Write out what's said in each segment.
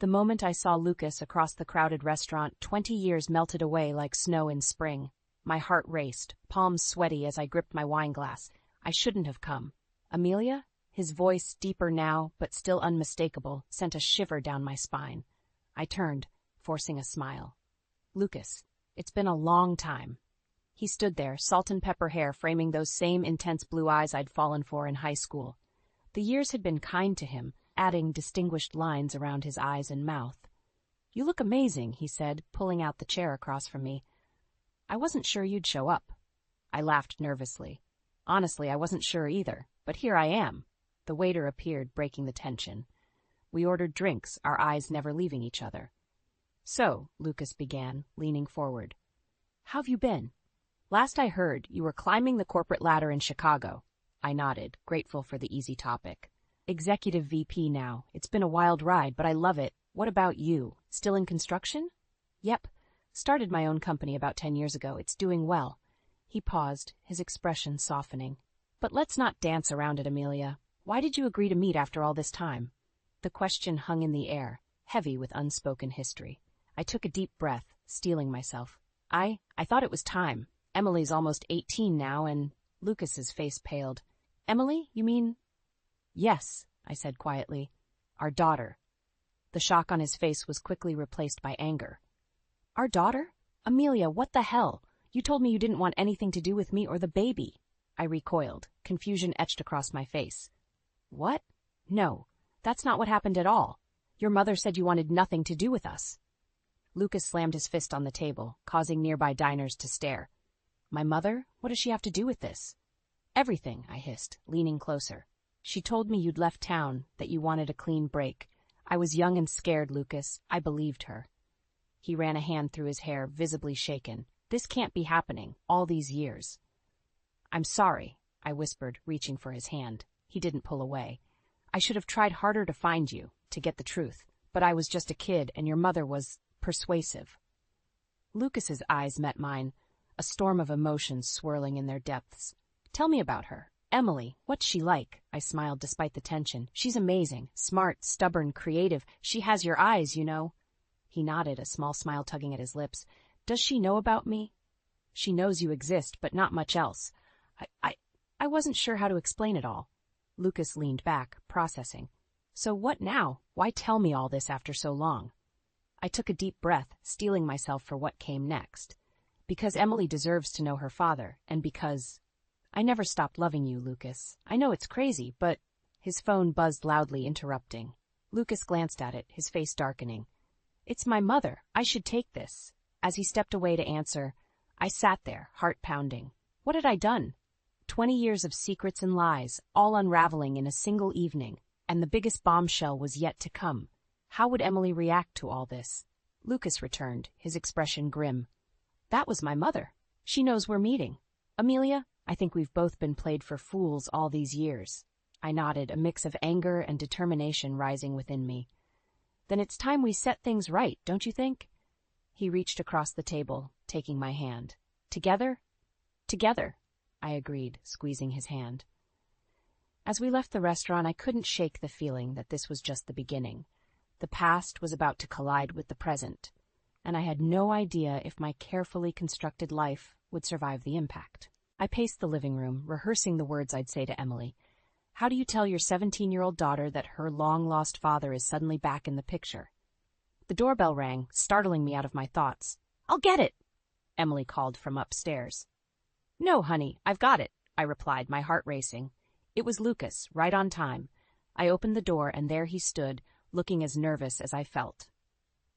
The moment I saw Lucas across the crowded restaurant, 20 years melted away like snow in spring. My heart raced, palms sweaty as I gripped my wine glass. I shouldn't have come. Amelia? His voice, deeper now, but still unmistakable, sent a shiver down my spine. I turned, forcing a smile. Lucas, it's been a long time. He stood there, salt and pepper hair framing those same intense blue eyes I'd fallen for in high school. The years had been kind to him, adding distinguished lines around his eyes and mouth. "You look amazing," he said, pulling out the chair across from me. "I wasn't sure you'd show up." I laughed nervously. Honestly, I wasn't sure either, but here I am. The waiter appeared, breaking the tension. We ordered drinks, our eyes never leaving each other. "So," Lucas began, leaning forward. "How've you been? Last I heard, you were climbing the corporate ladder in Chicago." I nodded, grateful for the easy topic. "Executive VP now. It's been a wild ride, but I love it. What about you? Still in construction?" "Yep. Started my own company about 10 years ago. It's doing well." He paused, his expression softening. "But let's not dance around it, Amelia. Why did you agree to meet after all this time?" The question hung in the air, heavy with unspoken history. I took a deep breath, steeling myself. I thought it was time. Emily's almost 18 now, and Lucas's face paled. "Emily, you mean?" "Yes," I said quietly. "Our daughter." The shock on his face was quickly replaced by anger. "Our daughter? Amelia, what the hell? You told me you didn't want anything to do with me or the baby." I recoiled, confusion etched across my face. "What? No, that's not what happened at all. Your mother said you wanted nothing to do with us." Lucas slammed his fist on the table, causing nearby diners to stare. "My mother? What does she have to do with this?" "Everything," I hissed, leaning closer. "She told me you'd left town, that you wanted a clean break. I was young and scared, Lucas. I believed her." He ran a hand through his hair, visibly shaken. "This can't be happening, all these years." "I'm sorry," I whispered, reaching for his hand. He didn't pull away. "I should have tried harder to find you, to get the truth. But I was just a kid, and your mother was persuasive." Lucas's eyes met mine, a storm of emotions swirling in their depths. "Tell me about her. Emily, what's she like?" I smiled despite the tension. "She's amazing, smart, stubborn, creative. She has your eyes, you know." He nodded, a small smile tugging at his lips. "Does she know about me?" "She knows you exist, but not much else." I wasn't sure how to explain it all. Lucas leaned back, processing. "So what now? Why tell me all this after so long?" I took a deep breath, steeling myself for what came next. "Because Emily deserves to know her father, and because I never stopped loving you, Lucas. I know it's crazy, but—" His phone buzzed loudly, interrupting. Lucas glanced at it, his face darkening. "It's my mother. I should take this." As he stepped away to answer, I sat there, heart pounding. What had I done? 20 years of secrets and lies, all unraveling in a single evening, and the biggest bombshell was yet to come. How would Emily react to all this? Lucas returned, his expression grim. "That was my mother. She knows we're meeting. Amelia, I think we've both been played for fools all these years." I nodded, a mix of anger and determination rising within me. "Then it's time we set things right, don't you think?" He reached across the table, taking my hand. "Together?" "Together," I agreed, squeezing his hand. As we left the restaurant, I couldn't shake the feeling that this was just the beginning. The past was about to collide with the present, and I had no idea if my carefully constructed life would survive the impact. I paced the living room, rehearsing the words I'd say to Emily. How do you tell your 17-year-old daughter that her long-lost father is suddenly back in the picture? The doorbell rang, startling me out of my thoughts. "I'll get it," Emily called from upstairs. "No, honey, I've got it," I replied, my heart racing. It was Lucas, right on time. I opened the door, and there he stood, looking as nervous as I felt.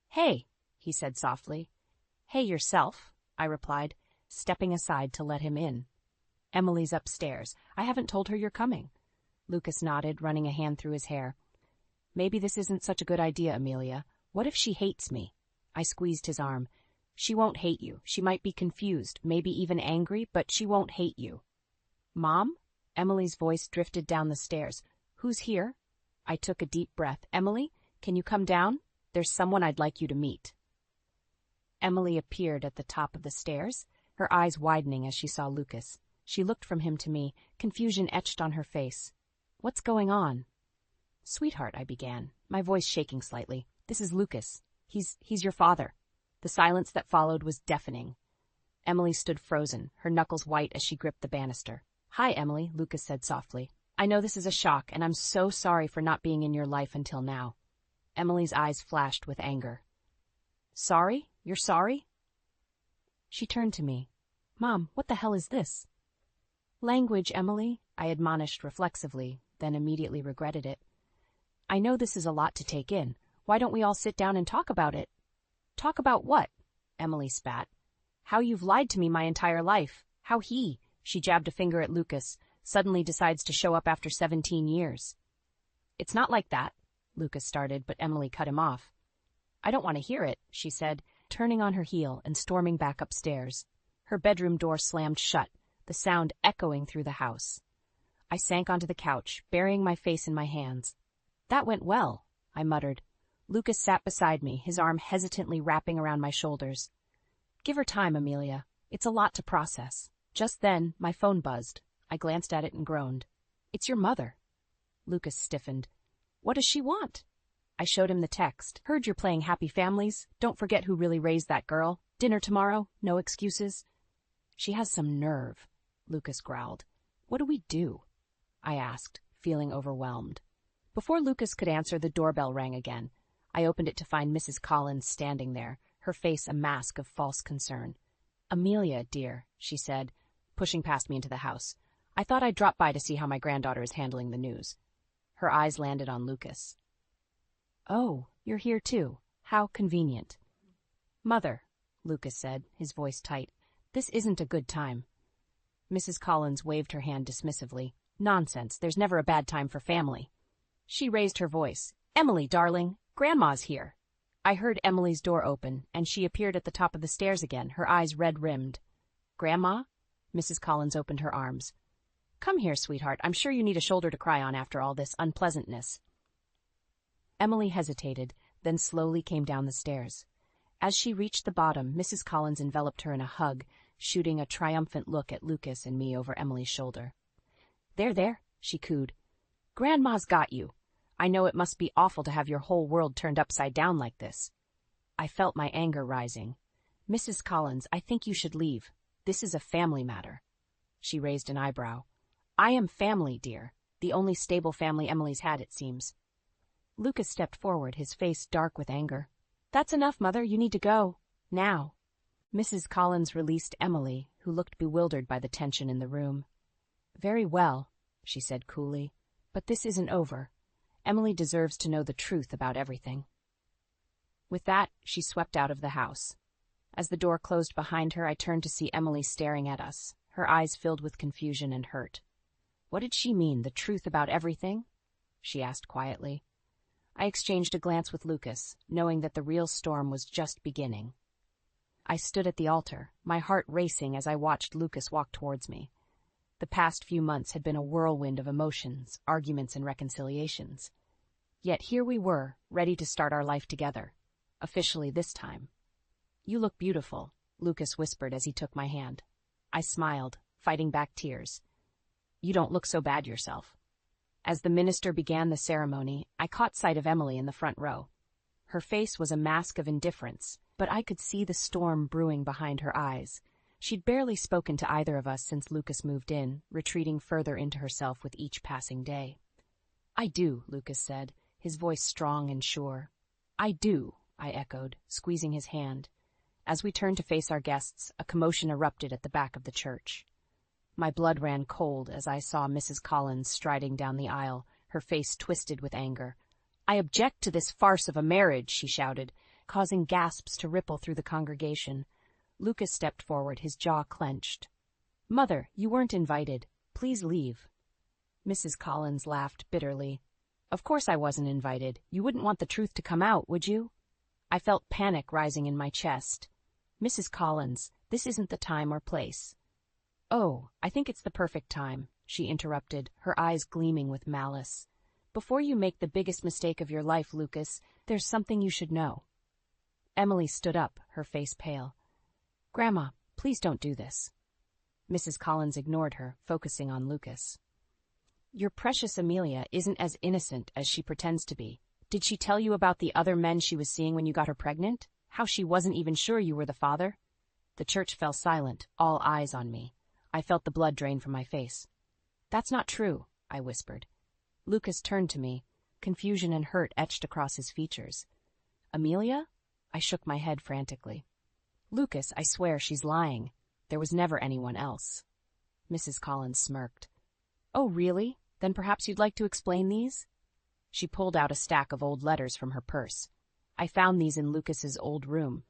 "Hey," he said softly. "Hey yourself," I replied, stepping aside to let him in. "Emily's upstairs. I haven't told her you're coming." Lucas nodded, running a hand through his hair. "Maybe this isn't such a good idea, Amelia. What if she hates me?" I squeezed his arm. "She won't hate you. She might be confused, maybe even angry, but she won't hate you." "Mom?" Emily's voice drifted down the stairs. "Who's here?" I took a deep breath. "Emily, can you come down? There's someone I'd like you to meet." Emily appeared at the top of the stairs, her eyes widening as she saw Lucas. She looked from him to me, confusion etched on her face. "What's going on?" "Sweetheart," I began, my voice shaking slightly. This is Lucas. He's your father." The silence that followed was deafening. Emily stood frozen, her knuckles white as she gripped the banister. "Hi, Emily," Lucas said softly. "I know this is a shock, and I'm so sorry for not being in your life until now." Emily's eyes flashed with anger. "Sorry? You're sorry?" She turned to me. "Mom, what the hell is this?" "Language, Emily," I admonished reflexively, then immediately regretted it. "I know this is a lot to take in. Why don't we all sit down and talk about it?" "Talk about what?" Emily spat. "How you've lied to me my entire life. How she jabbed a finger at Lucas, suddenly decides to show up after 17 years. "It's not like that," Lucas started, but Emily cut him off. "I don't want to hear it," she said, turning on her heel and storming back upstairs. Her bedroom door slammed shut, the sound echoing through the house. I sank onto the couch, burying my face in my hands. "That went well," I muttered. Lucas sat beside me, his arm hesitantly wrapping around my shoulders. "Give her time, Amelia. It's a lot to process." Just then, my phone buzzed. I glanced at it and groaned. "It's your mother." Lucas stiffened. "What does she want?" I showed him the text. "Heard you're playing Happy Families. Don't forget who really raised that girl. Dinner tomorrow. No excuses." "She has some nerve," Lucas growled. "What do we do?" I asked, feeling overwhelmed. Before Lucas could answer, the doorbell rang again. I opened it to find Mrs. Collins standing there, her face a mask of false concern. "Amelia, dear," she said, pushing past me into the house. "I thought I'd drop by to see how my granddaughter is handling the news." Her eyes landed on Lucas. "Oh, you're here too. How convenient." "Mother," Lucas said, his voice tight, "this isn't a good time." Mrs. Collins waved her hand dismissively. "Nonsense, there's never a bad time for family." She raised her voice. "Emily, darling, Grandma's here." I heard Emily's door open, and she appeared at the top of the stairs again, her eyes red-rimmed. "Grandma?" Mrs. Collins opened her arms. "Come here, sweetheart. I'm sure you need a shoulder to cry on after all this unpleasantness." Emily hesitated, then slowly came down the stairs. As she reached the bottom, Mrs. Collins enveloped her in a hug, shooting a triumphant look at Lucas and me over Emily's shoulder. There, she cooed. "Grandma's got you. I know it must be awful to have your whole world turned upside down like this." I felt my anger rising. "Mrs. Collins, I think you should leave. This is a family matter." She raised an eyebrow. "I am family, dear. The only stable family Emily's had, it seems." Lucas stepped forward, his face dark with anger. "That's enough, Mother. You need to go. Now." Mrs. Collins released Emily, who looked bewildered by the tension in the room. "Very well," she said coolly, "but this isn't over. Emily deserves to know the truth about everything." With that, she swept out of the house. As the door closed behind her, I turned to see Emily staring at us, her eyes filled with confusion and hurt. "What did she mean, the truth about everything?" she asked quietly. I exchanged a glance with Lucas, knowing that the real storm was just beginning. I stood at the altar, my heart racing as I watched Lucas walk towards me. The past few months had been a whirlwind of emotions, arguments, and reconciliations. Yet here we were, ready to start our life together. Officially this time. "You look beautiful," Lucas whispered as he took my hand. I smiled, fighting back tears. "You don't look so bad yourself." As the minister began the ceremony, I caught sight of Emily in the front row. Her face was a mask of indifference, but I could see the storm brewing behind her eyes. She'd barely spoken to either of us since Lucas moved in, retreating further into herself with each passing day. "I do," Lucas said, his voice strong and sure. "I do," I echoed, squeezing his hand. As we turned to face our guests, a commotion erupted at the back of the church. My blood ran cold as I saw Mrs. Collins striding down the aisle, her face twisted with anger. "I object to this farce of a marriage," she shouted, causing gasps to ripple through the congregation. Lucas stepped forward, his jaw clenched. "Mother, you weren't invited. Please leave." Mrs. Collins laughed bitterly. "Of course I wasn't invited. You wouldn't want the truth to come out, would you?" I felt panic rising in my chest. "Mrs. Collins, this isn't the time or place." "Oh, I think it's the perfect time," she interrupted, her eyes gleaming with malice. "Before you make the biggest mistake of your life, Lucas, there's something you should know." Emily stood up, her face pale. "Grandma, please don't do this." Mrs. Collins ignored her, focusing on Lucas. "Your precious Amelia isn't as innocent as she pretends to be. Did she tell you about the other men she was seeing when you got her pregnant? How she wasn't even sure you were the father? The church fell silent, all eyes on me. I felt the blood drain from my face. That's not true, I whispered. Lucas turned to me. Confusion and hurt etched across his features. Amelia? I shook my head frantically. Lucas, I swear she's lying. There was never anyone else. Mrs. Collins smirked. Oh, really? Then perhaps you'd like to explain these? She pulled out a stack of old letters from her purse. I found these in Lucas's old room.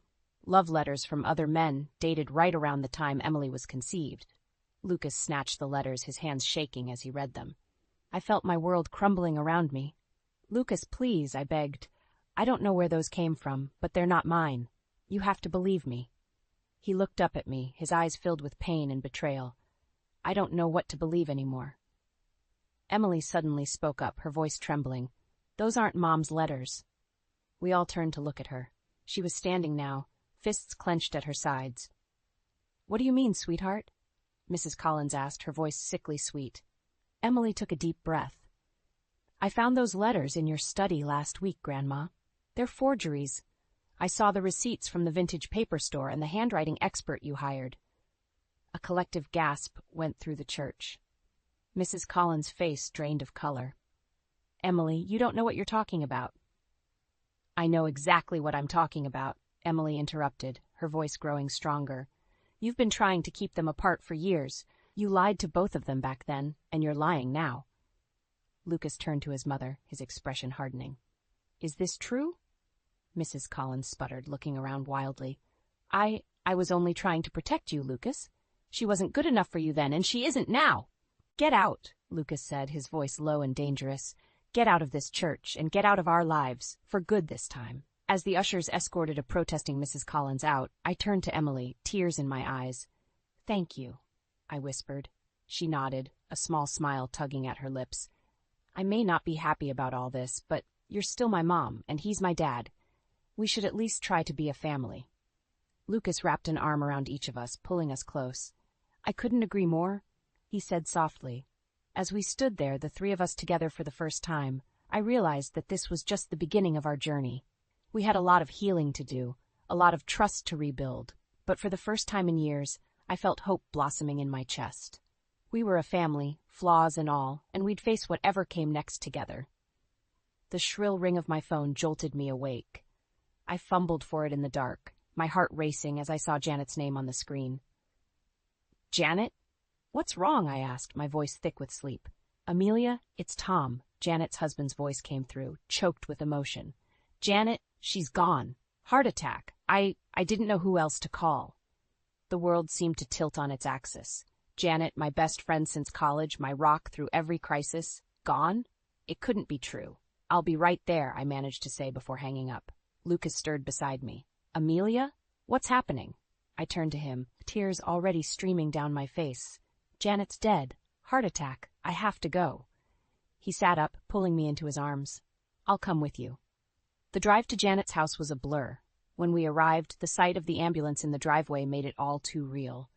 Love letters from other men, dated right around the time Emily was conceived. Lucas snatched the letters, his hands shaking as he read them. I felt my world crumbling around me. Lucas, please, I begged. I don't know where those came from, but they're not mine. You have to believe me. He looked up at me, his eyes filled with pain and betrayal. I don't know what to believe anymore. Emily suddenly spoke up, her voice trembling. Those aren't Mom's letters. We all turned to look at her. She was standing now, fists clenched at her sides. What do you mean, sweetheart? Mrs. Collins asked, her voice sickly sweet. Emily took a deep breath. I found those letters in your study last week, Grandma. They're forgeries. I saw the receipts from the vintage paper store and the handwriting expert you hired. A collective gasp went through the church. Mrs. Collins' face drained of color. Emily, you don't know what you're talking about. I know exactly what I'm talking about, Emily interrupted, her voice growing stronger. You've been trying to keep them apart for years. You lied to both of them back then, and you're lying now. Lucas turned to his mother, his expression hardening. Is this true? Mrs. Collins sputtered, looking around wildly. I was only trying to protect you, Lucas. She wasn't good enough for you then, and she isn't now. Get out, Lucas said, his voice low and dangerous. Get out of this church, and get out of our lives, for good this time. As the ushers escorted a protesting Mrs. Collins out, I turned to Emily, tears in my eyes. Thank you, I whispered. She nodded, a small smile tugging at her lips. I may not be happy about all this, but you're still my mom, and he's my dad. We should at least try to be a family. Lucas wrapped an arm around each of us, pulling us close. I couldn't agree more, he said softly. As we stood there, the three of us together for the first time, I realized that this was just the beginning of our journey. We had a lot of healing to do, a lot of trust to rebuild, but for the first time in years, I felt hope blossoming in my chest. We were a family, flaws and all, and we'd face whatever came next together. The shrill ring of my phone jolted me awake. I fumbled for it in the dark, my heart racing as I saw Janet's name on the screen. Janet? What's wrong? I asked, my voice thick with sleep. Amelia, it's Tom, Janet's husband's voice came through, choked with emotion. Janet, she's gone. Heart attack. I didn't know who else to call. The world seemed to tilt on its axis. Janet, my best friend since college, my rock through every crisis, gone? It couldn't be true. I'll be right there, I managed to say before hanging up. Lucas stirred beside me. Amelia? What's happening? I turned to him, tears already streaming down my face. Janet's dead. Heart attack. I have to go. He sat up, pulling me into his arms. I'll come with you. The drive to Janet's house was a blur. When we arrived, the sight of the ambulance in the driveway made it all too real.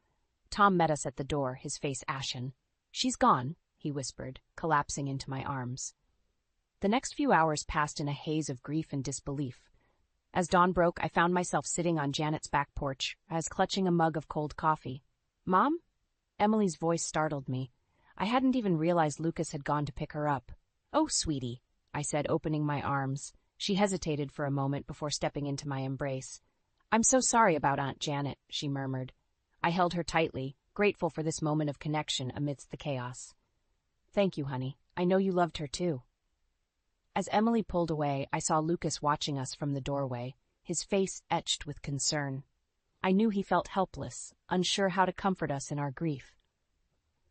Tom met us at the door, his face ashen. She's gone, he whispered, collapsing into my arms. The next few hours passed in a haze of grief and disbelief. As dawn broke, I found myself sitting on Janet's back porch, as clutching a mug of cold coffee. Mom? Emily's voice startled me. I hadn't even realized Lucas had gone to pick her up. Oh, sweetie, I said, opening my arms. She hesitated for a moment before stepping into my embrace. I'm so sorry about Aunt Janet, she murmured. I held her tightly, grateful for this moment of connection amidst the chaos. Thank you, honey. I know you loved her too. As Emily pulled away, I saw Lucas watching us from the doorway, his face etched with concern. I knew he felt helpless, unsure how to comfort us in our grief.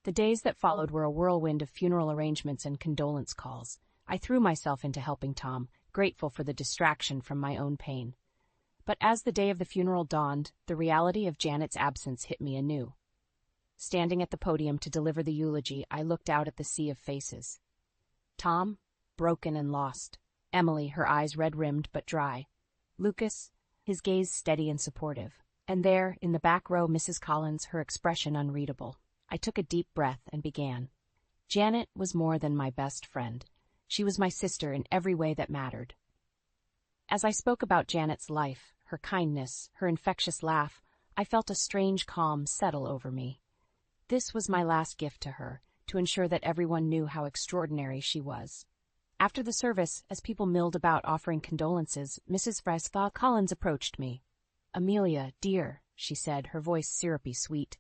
The days that followed were a whirlwind of funeral arrangements and condolence calls. I threw myself into helping Tom, grateful for the distraction from my own pain. But as the day of the funeral dawned, the reality of Janet's absence hit me anew. Standing at the podium to deliver the eulogy, I looked out at the sea of faces. Tom, broken and lost. Emily, her eyes red-rimmed but dry. Lucas, his gaze steady and supportive. And there, in the back row, Mrs. Collins, her expression unreadable. I took a deep breath and began. Janet was more than my best friend. She was my sister in every way that mattered. As I spoke about Janet's life, her kindness, her infectious laugh, I felt a strange calm settle over me. This was my last gift to her, to ensure that everyone knew how extraordinary she was. After the service, as people milled about offering condolences, Mrs. Fresca Collins approached me. "Amelia, dear," she said, her voice syrupy sweet.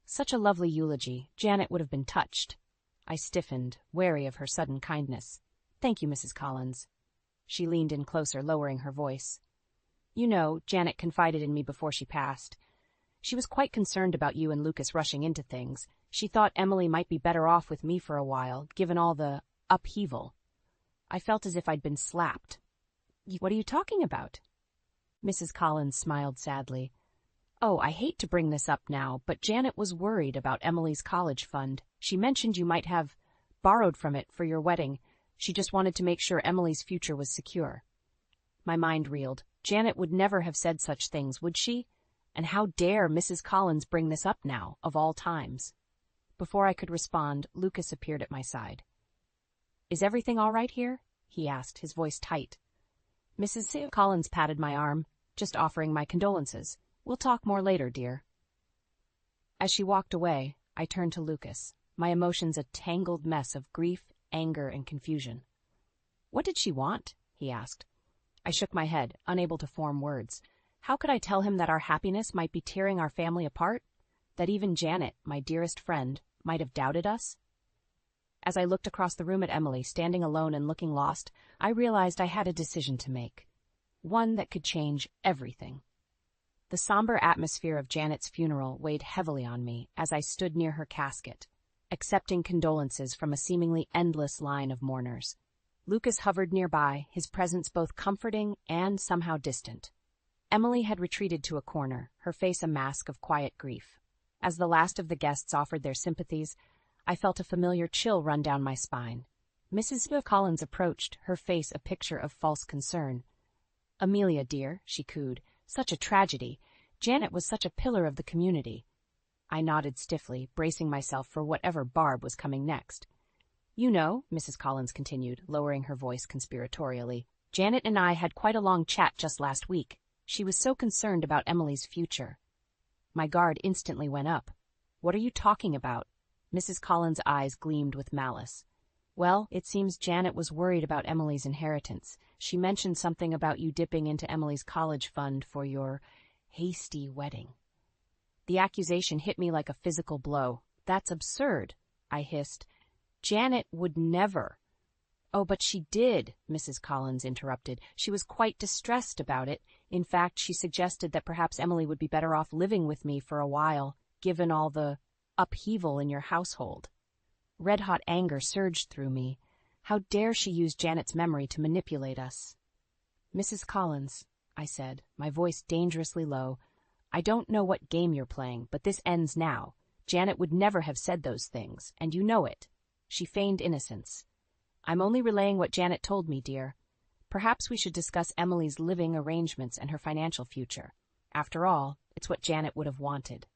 Such a lovely eulogy. Janet would have been touched. I stiffened, wary of her sudden kindness. "Thank you, Mrs. Collins." She leaned in closer, lowering her voice. "You know, Janet confided in me before she passed. She was quite concerned about you and Lucas rushing into things. She thought Emily might be better off with me for a while, given all the upheaval." I felt as if I'd been slapped. "What are you talking about?" Mrs. Collins smiled sadly. "Oh, I hate to bring this up now, but Janet was worried about Emily's college fund. She mentioned you might have borrowed from it for your wedding. She just wanted to make sure Emily's future was secure." My mind reeled. Janet would never have said such things, would she? And how dare Mrs. Collins bring this up now, of all times? Before I could respond, Lucas appeared at my side. "Is everything all right here?" he asked, his voice tight. Mrs. Collins patted my arm, "Just offering my condolences. We'll talk more later, dear." As she walked away, I turned to Lucas, my emotions a tangled mess of grief, anger, and confusion. "What did she want?" he asked. I shook my head, unable to form words. How could I tell him that our happiness might be tearing our family apart? That even Janet, my dearest friend, might have doubted us? As I looked across the room at Emily, standing alone and looking lost, I realized I had a decision to make. One that could change everything. The somber atmosphere of Janet's funeral weighed heavily on me as I stood near her casket, accepting condolences from a seemingly endless line of mourners. Lucas hovered nearby, his presence both comforting and somehow distant. Emily had retreated to a corner, her face a mask of quiet grief. As the last of the guests offered their sympathies, I felt a familiar chill run down my spine. Mrs. Collins approached, her face a picture of false concern. "Amelia, dear," she cooed, "such a tragedy. Janet was such a pillar of the community." I nodded stiffly, bracing myself for whatever barb was coming next. "You know," Mrs. Collins continued, lowering her voice conspiratorially, "Janet and I had quite a long chat just last week. She was so concerned about Emily's future." My guard instantly went up. "What are you talking about?" Mrs. Collins' eyes gleamed with malice. "Well, it seems Janet was worried about Emily's inheritance. She mentioned something about you dipping into Emily's college fund for your hasty wedding." The accusation hit me like a physical blow. "That's absurd," I hissed. "Janet would never." "Oh, but she did," Mrs. Collins interrupted. "She was quite distressed about it. In fact, she suggested that perhaps Emily would be better off living with me for a while, given all the upheaval in your household." Red-hot anger surged through me. How dare she use Janet's memory to manipulate us? "Mrs. Collins," I said, my voice dangerously low, "I don't know what game you're playing, but this ends now. Janet would never have said those things, and you know it." She feigned innocence. "I'm only relaying what Janet told me, dear. Perhaps we should discuss Emily's living arrangements and her financial future. After all, it's what Janet would have wanted."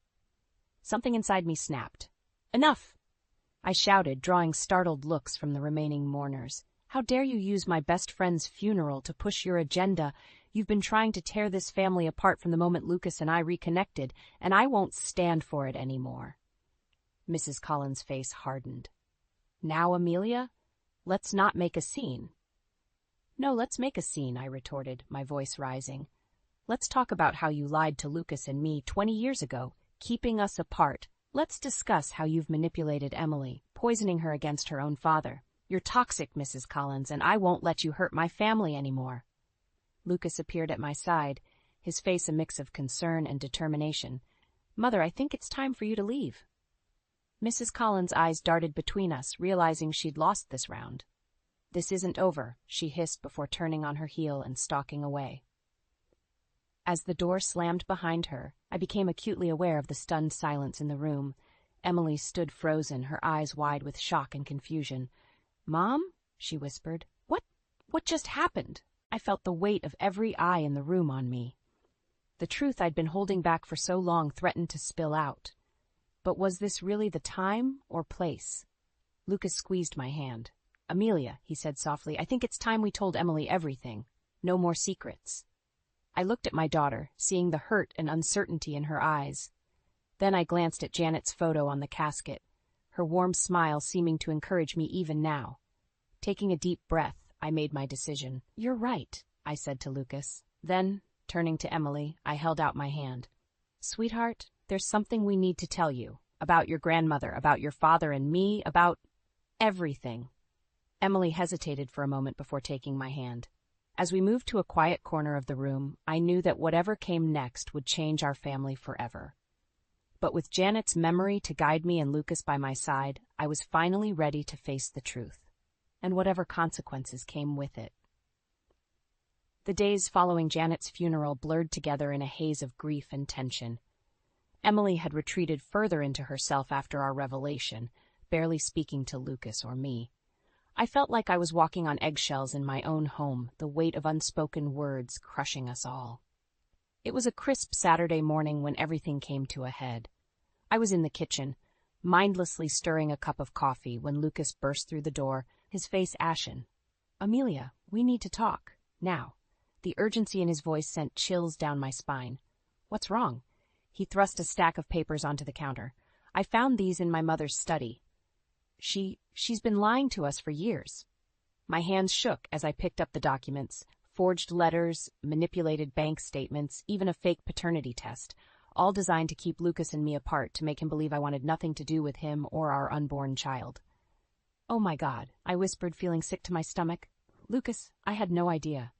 Something inside me snapped. "Enough!" I shouted, drawing startled looks from the remaining mourners. "How dare you use my best friend's funeral to push your agenda? You've been trying to tear this family apart from the moment Lucas and I reconnected, and I won't stand for it anymore." Mrs. Collins' face hardened. "Now, Amelia, let's not make a scene." "No, let's make a scene," I retorted, my voice rising. "Let's talk about how you lied to Lucas and me 20 years ago, keeping us apart. Let's discuss how you've manipulated Emily, poisoning her against her own father. You're toxic, Mrs. Collins, and I won't let you hurt my family anymore." Lucas appeared at my side, his face a mix of concern and determination. "Mother, I think it's time for you to leave." Mrs. Collins' eyes darted between us, realizing she'd lost this round. "This isn't over," she hissed before turning on her heel and stalking away. As the door slammed behind her, I became acutely aware of the stunned silence in the room. Emily stood frozen, her eyes wide with shock and confusion. "Mom?" she whispered. What just happened?" I felt the weight of every eye in the room on me. The truth I'd been holding back for so long threatened to spill out. But was this really the time or place? Lucas squeezed my hand. "Amelia," he said softly, "I think it's time we told Emily everything." No more secrets. I looked at my daughter, seeing the hurt and uncertainty in her eyes. Then I glanced at Janet's photo on the casket, her warm smile seeming to encourage me even now. Taking a deep breath, I made my decision. "You're right," I said to Lucas. Then, turning to Emily, I held out my hand. "Sweetheart, there's something we need to tell you. About your grandmother, about your father and me, about everything." Emily hesitated for a moment before taking my hand. As we moved to a quiet corner of the room, I knew that whatever came next would change our family forever. But with Janet's memory to guide me and Lucas by my side, I was finally ready to face the truth, and whatever consequences came with it. The days following Janet's funeral blurred together in a haze of grief and tension. Emily had retreated further into herself after our revelation, barely speaking to Lucas or me. I felt like I was walking on eggshells in my own home, the weight of unspoken words crushing us all. It was a crisp Saturday morning when everything came to a head. I was in the kitchen, mindlessly stirring a cup of coffee when Lucas burst through the door, his face ashen. "Amelia, we need to talk. Now." The urgency in his voice sent chills down my spine. "What's wrong?" He thrust a stack of papers onto the counter. "I found these in my mother's study. She's been lying to us for years." My hands shook as I picked up the documents, forged letters, manipulated bank statements, even a fake paternity test, all designed to keep Lucas and me apart, to make him believe I wanted nothing to do with him or our unborn child. "Oh my God," I whispered, feeling sick to my stomach. "Lucas, I had no idea."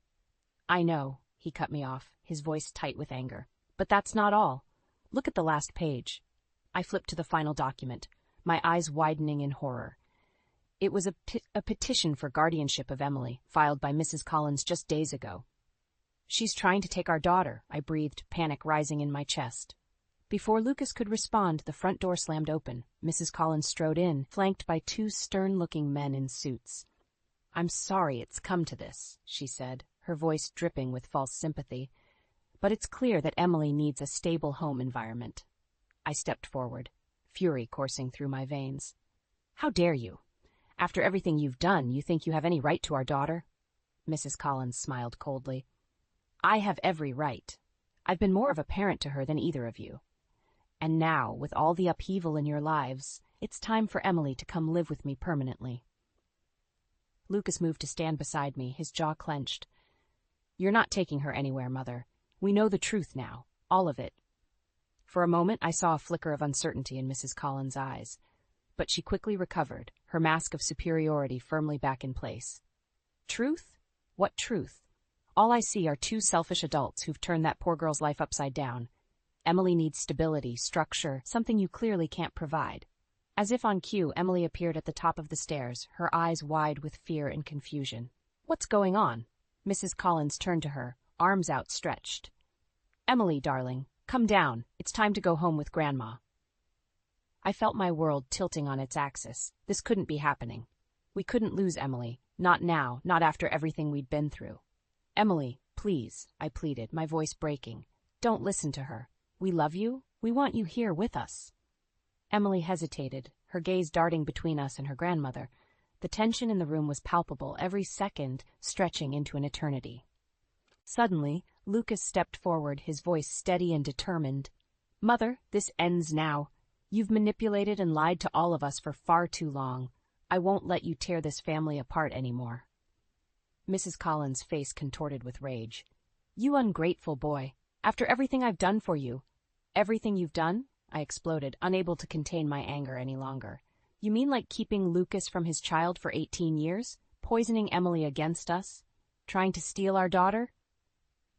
"I know," he cut me off, his voice tight with anger. "But that's not all. Look at the last page." I flipped to the final document, my eyes widening in horror. It was a petition for guardianship of Emily, filed by Mrs. Collins just days ago. "She's trying to take our daughter," I breathed, panic rising in my chest. Before Lucas could respond, the front door slammed open. Mrs. Collins strode in, flanked by two stern-looking men in suits. "I'm sorry it's come to this," she said, her voice dripping with false sympathy. "But it's clear that Emily needs a stable home environment." I stepped forward, fury coursing through my veins. "How dare you? After everything you've done, you think you have any right to our daughter?" Mrs. Collins smiled coldly. "I have every right. I've been more of a parent to her than either of you. And now, with all the upheaval in your lives, it's time for Emily to come live with me permanently." Lucas moved to stand beside me, his jaw clenched. "You're not taking her anywhere, Mother. We know the truth now, all of it." For a moment, I saw a flicker of uncertainty in Mrs. Collins' eyes, but she quickly recovered, her mask of superiority firmly back in place. "Truth? What truth? All I see are two selfish adults who've turned that poor girl's life upside down. Emily needs stability, structure, something you clearly can't provide." As if on cue, Emily appeared at the top of the stairs, her eyes wide with fear and confusion. "What's going on?" Mrs. Collins turned to her, arms outstretched. "Emily, darling, come down. It's time to go home with Grandma." I felt my world tilting on its axis. This couldn't be happening. We couldn't lose Emily. Not now, not after everything we'd been through. "Emily, please," I pleaded, my voice breaking. "Don't listen to her. We love you. We want you here with us." Emily hesitated, her gaze darting between us and her grandmother. The tension in the room was palpable, every second stretching into an eternity. Suddenly, Lucas stepped forward, his voice steady and determined. "Mother, this ends now. You've manipulated and lied to all of us for far too long. I won't let you tear this family apart anymore." Mrs. Collins' face contorted with rage. "You ungrateful boy. After everything I've done for you." "Everything you've done?" I exploded, unable to contain my anger any longer. "You mean like keeping Lucas from his child for 18 years? Poisoning Emily against us? Trying to steal our daughter?"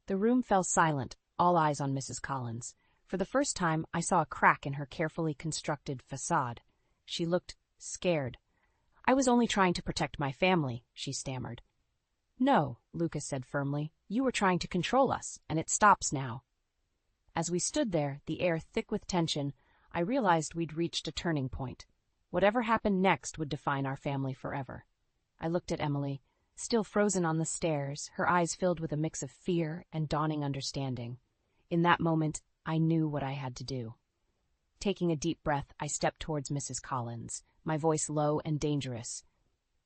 The room fell silent, all eyes on Mrs. Collins. For the first time, I saw a crack in her carefully constructed facade. She looked scared. "I was only trying to protect my family," she stammered. "No," Lucas said firmly. "You were trying to control us, and it stops now." As we stood there, the air thick with tension, I realized we'd reached a turning point. Whatever happened next would define our family forever. I looked at Emily, still frozen on the stairs, her eyes filled with a mix of fear and dawning understanding. In that moment, I knew what I had to do. Taking a deep breath, I stepped towards Mrs. Collins, my voice low and dangerous.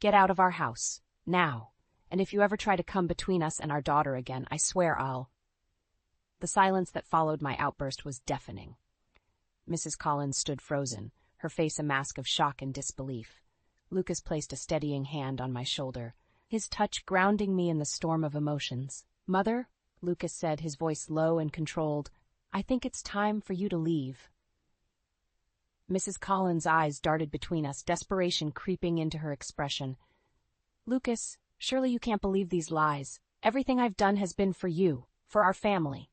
"Get out of our house, now, And if you ever try to come between us and our daughter again, I swear I'll—" The silence that followed my outburst was deafening. Mrs. Collins stood frozen, her face a mask of shock and disbelief. Lucas placed a steadying hand on my shoulder, his touch grounding me in the storm of emotions. "Mother," Lucas said, his voice low and controlled, "I think it's time for you to leave." Mrs. Collins' eyes darted between us, desperation creeping into her expression. "Lucas, surely you can't believe these lies. Everything I've done has been for you, for our family."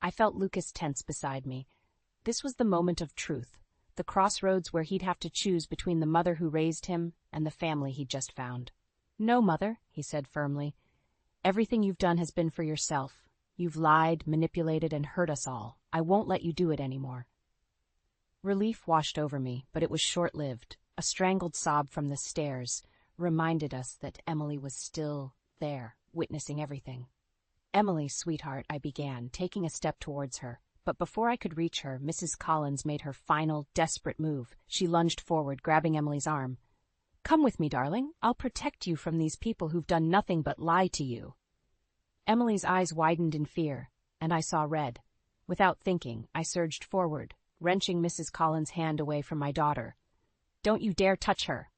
I felt Lucas tense beside me. This was the moment of truth, the crossroads where he'd have to choose between the mother who raised him and the family he'd just found. "No, Mother," he said firmly. "Everything you've done has been for yourself. You've lied, manipulated, and hurt us all. I won't let you do it anymore." Relief washed over me, but it was short-lived. A strangled sob from the stairs reminded us that Emily was still there, witnessing everything. "Emily, sweetheart," I began, taking a step towards her. But before I could reach her, Mrs. Collins made her final, desperate move. She lunged forward, grabbing Emily's arm. "Come with me, darling. I'll protect you from these people who've done nothing but lie to you." Emily's eyes widened in fear, and I saw red. Without thinking, I surged forward, wrenching Mrs. Collins' hand away from my daughter. "Don't you dare touch her!"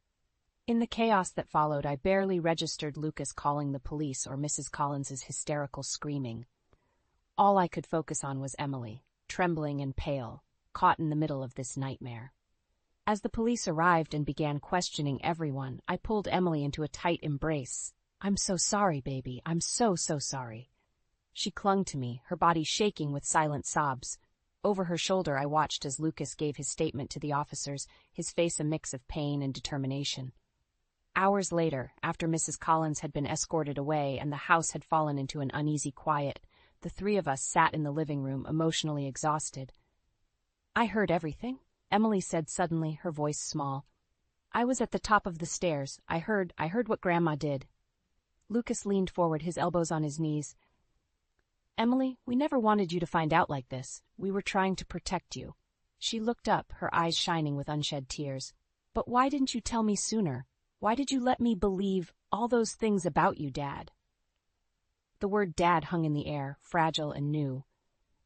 In the chaos that followed, I barely registered Lucas calling the police or Mrs. Collins's hysterical screaming. All I could focus on was Emily, trembling and pale, caught in the middle of this nightmare. As the police arrived and began questioning everyone, I pulled Emily into a tight embrace. "I'm so sorry, baby. I'm so sorry." She clung to me, her body shaking with silent sobs. Over her shoulder, I watched as Lucas gave his statement to the officers, his face a mix of pain and determination. Hours later, after Mrs. Collins had been escorted away and the house had fallen into an uneasy quiet, the three of us sat in the living room, emotionally exhausted. "I heard everything," Emily said suddenly, her voice small. "I was at the top of the stairs. I heard what Grandma did." Lucas leaned forward, his elbows on his knees. "Emily, we never wanted you to find out like this. We were trying to protect you." She looked up, her eyes shining with unshed tears. "But why didn't you tell me sooner? Why did you let me believe all those things about you, Dad?" The word Dad hung in the air, fragile and new.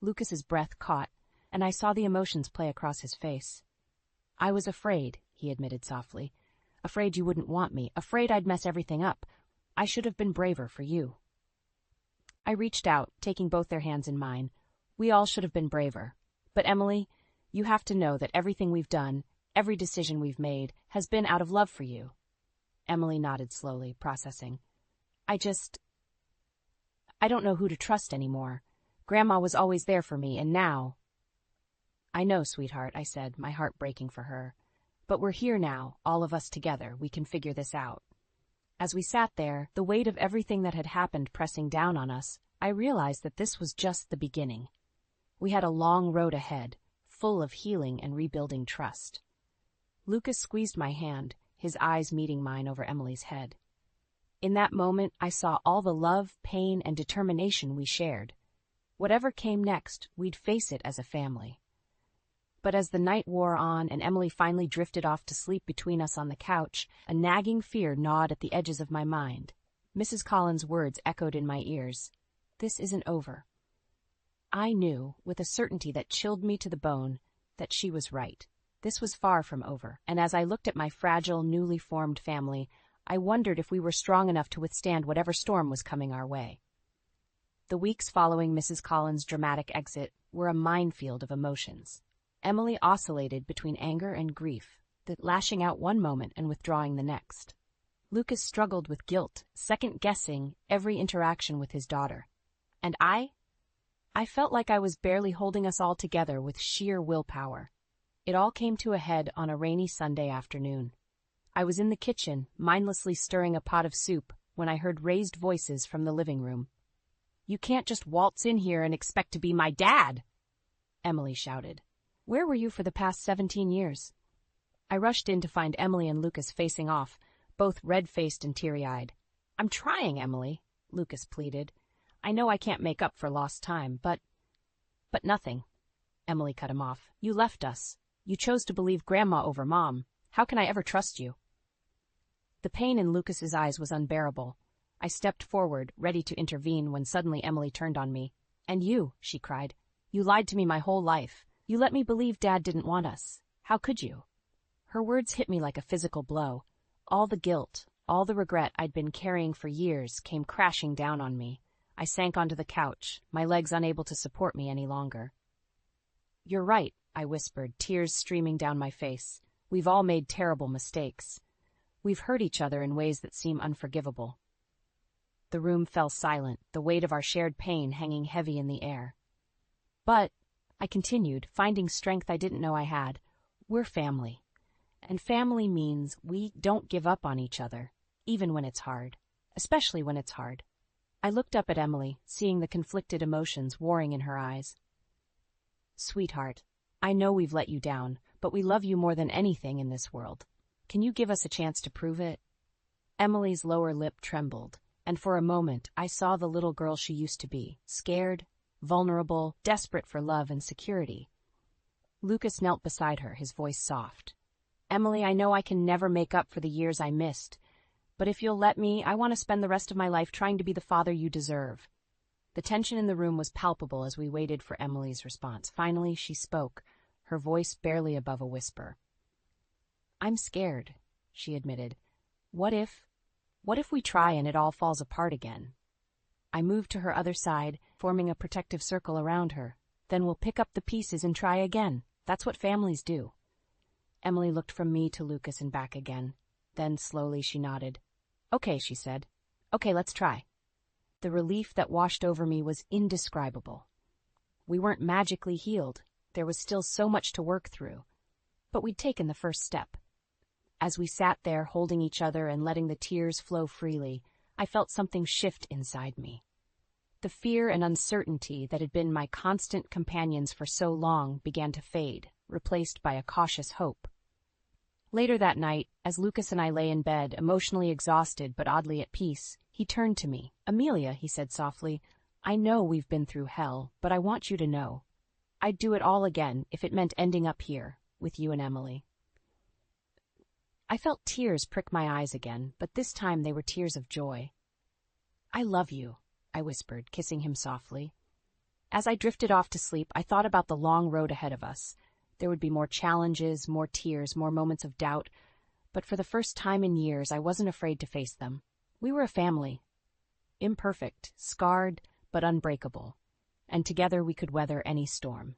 Lucas's breath caught, and I saw the emotions play across his face. "I was afraid," he admitted softly. "Afraid you wouldn't want me, afraid I'd mess everything up. I should have been braver for you." I reached out, taking both their hands in mine. We all should have been braver. But Emily, you have to know that everything we've done, every decision we've made, has been out of love for you. Emily nodded slowly, processing. I don't know who to trust anymore. Grandma was always there for me, and now—" "I know, sweetheart," I said, my heart breaking for her. "But we're here now, all of us together. We can figure this out." As we sat there, the weight of everything that had happened pressing down on us, I realized that this was just the beginning. We had a long road ahead, full of healing and rebuilding trust. Lucas squeezed my hand, his eyes meeting mine over Emily's head. In that moment, I saw all the love, pain, and determination we shared. Whatever came next, we'd face it as a family. But as the night wore on and Emily finally drifted off to sleep between us on the couch, a nagging fear gnawed at the edges of my mind. Mrs. Collins' words echoed in my ears. "This isn't over." I knew, with a certainty that chilled me to the bone, that she was right. This was far from over, and as I looked at my fragile, newly formed family, I wondered if we were strong enough to withstand whatever storm was coming our way. The weeks following Mrs. Collins' dramatic exit were a minefield of emotions. Emily oscillated between anger and grief, lashing out one moment and withdrawing the next. Lucas struggled with guilt, second-guessing every interaction with his daughter. And I felt like I was barely holding us all together with sheer willpower. It all came to a head on a rainy Sunday afternoon. I was in the kitchen, mindlessly stirring a pot of soup, when I heard raised voices from the living room. "You can't just waltz in here and expect to be my dad!" Emily shouted. "Where were you for the past 17 years? I rushed in to find Emily and Lucas facing off, both red-faced and teary-eyed. "I'm trying, Emily," Lucas pleaded. "I know I can't make up for lost time, but nothing." Emily cut him off. "You left us. You chose to believe Grandma over Mom. How can I ever trust you?" The pain in Lucas's eyes was unbearable. I stepped forward, ready to intervene, when suddenly Emily turned on me. "And you," she cried. "You lied to me my whole life. You let me believe Dad didn't want us. How could you?" Her words hit me like a physical blow. All the guilt, all the regret I'd been carrying for years came crashing down on me. I sank onto the couch, my legs unable to support me any longer. "You're right," I whispered, tears streaming down my face. "We've all made terrible mistakes. We've hurt each other in ways that seem unforgivable." The room fell silent, the weight of our shared pain hanging heavy in the air. "But," I continued, finding strength I didn't know I had, "we're family. And family means we don't give up on each other, even when it's hard. Especially when it's hard." I looked up at Emily, seeing the conflicted emotions warring in her eyes. "Sweetheart, I know we've let you down, but we love you more than anything in this world. Can you give us a chance to prove it?" Emily's lower lip trembled, and for a moment I saw the little girl she used to be, scared, vulnerable, desperate for love and security. Lucas knelt beside her, his voice soft. "Emily, I know I can never make up for the years I missed, but if you'll let me, I want to spend the rest of my life trying to be the father you deserve." The tension in the room was palpable as we waited for Emily's response. Finally, she spoke, her voice barely above a whisper. "I'm scared," she admitted. What if we try and it all falls apart again?" I moved to her other side, forming a protective circle around her. "Then we'll pick up the pieces and try again. That's what families do." Emily looked from me to Lucas and back again. Then slowly she nodded. "Okay," she said. "Okay, let's try." The relief that washed over me was indescribable. We weren't magically healed. There was still so much to work through. But we'd taken the first step. As we sat there holding each other and letting the tears flow freely, I felt something shift inside me. The fear and uncertainty that had been my constant companions for so long began to fade, replaced by a cautious hope. Later that night, as Lucas and I lay in bed, emotionally exhausted but oddly at peace, he turned to me. "Amelia," he said softly, "I know we've been through hell, but I want you to know. I'd do it all again if it meant ending up here, with you and Emily." I felt tears prick my eyes again, but this time they were tears of joy. "I love you," I whispered, kissing him softly. As I drifted off to sleep, I thought about the long road ahead of us. There would be more challenges, more tears, more moments of doubt, but for the first time in years, I wasn't afraid to face them. We were a family. Imperfect, scarred, but unbreakable. And together we could weather any storm.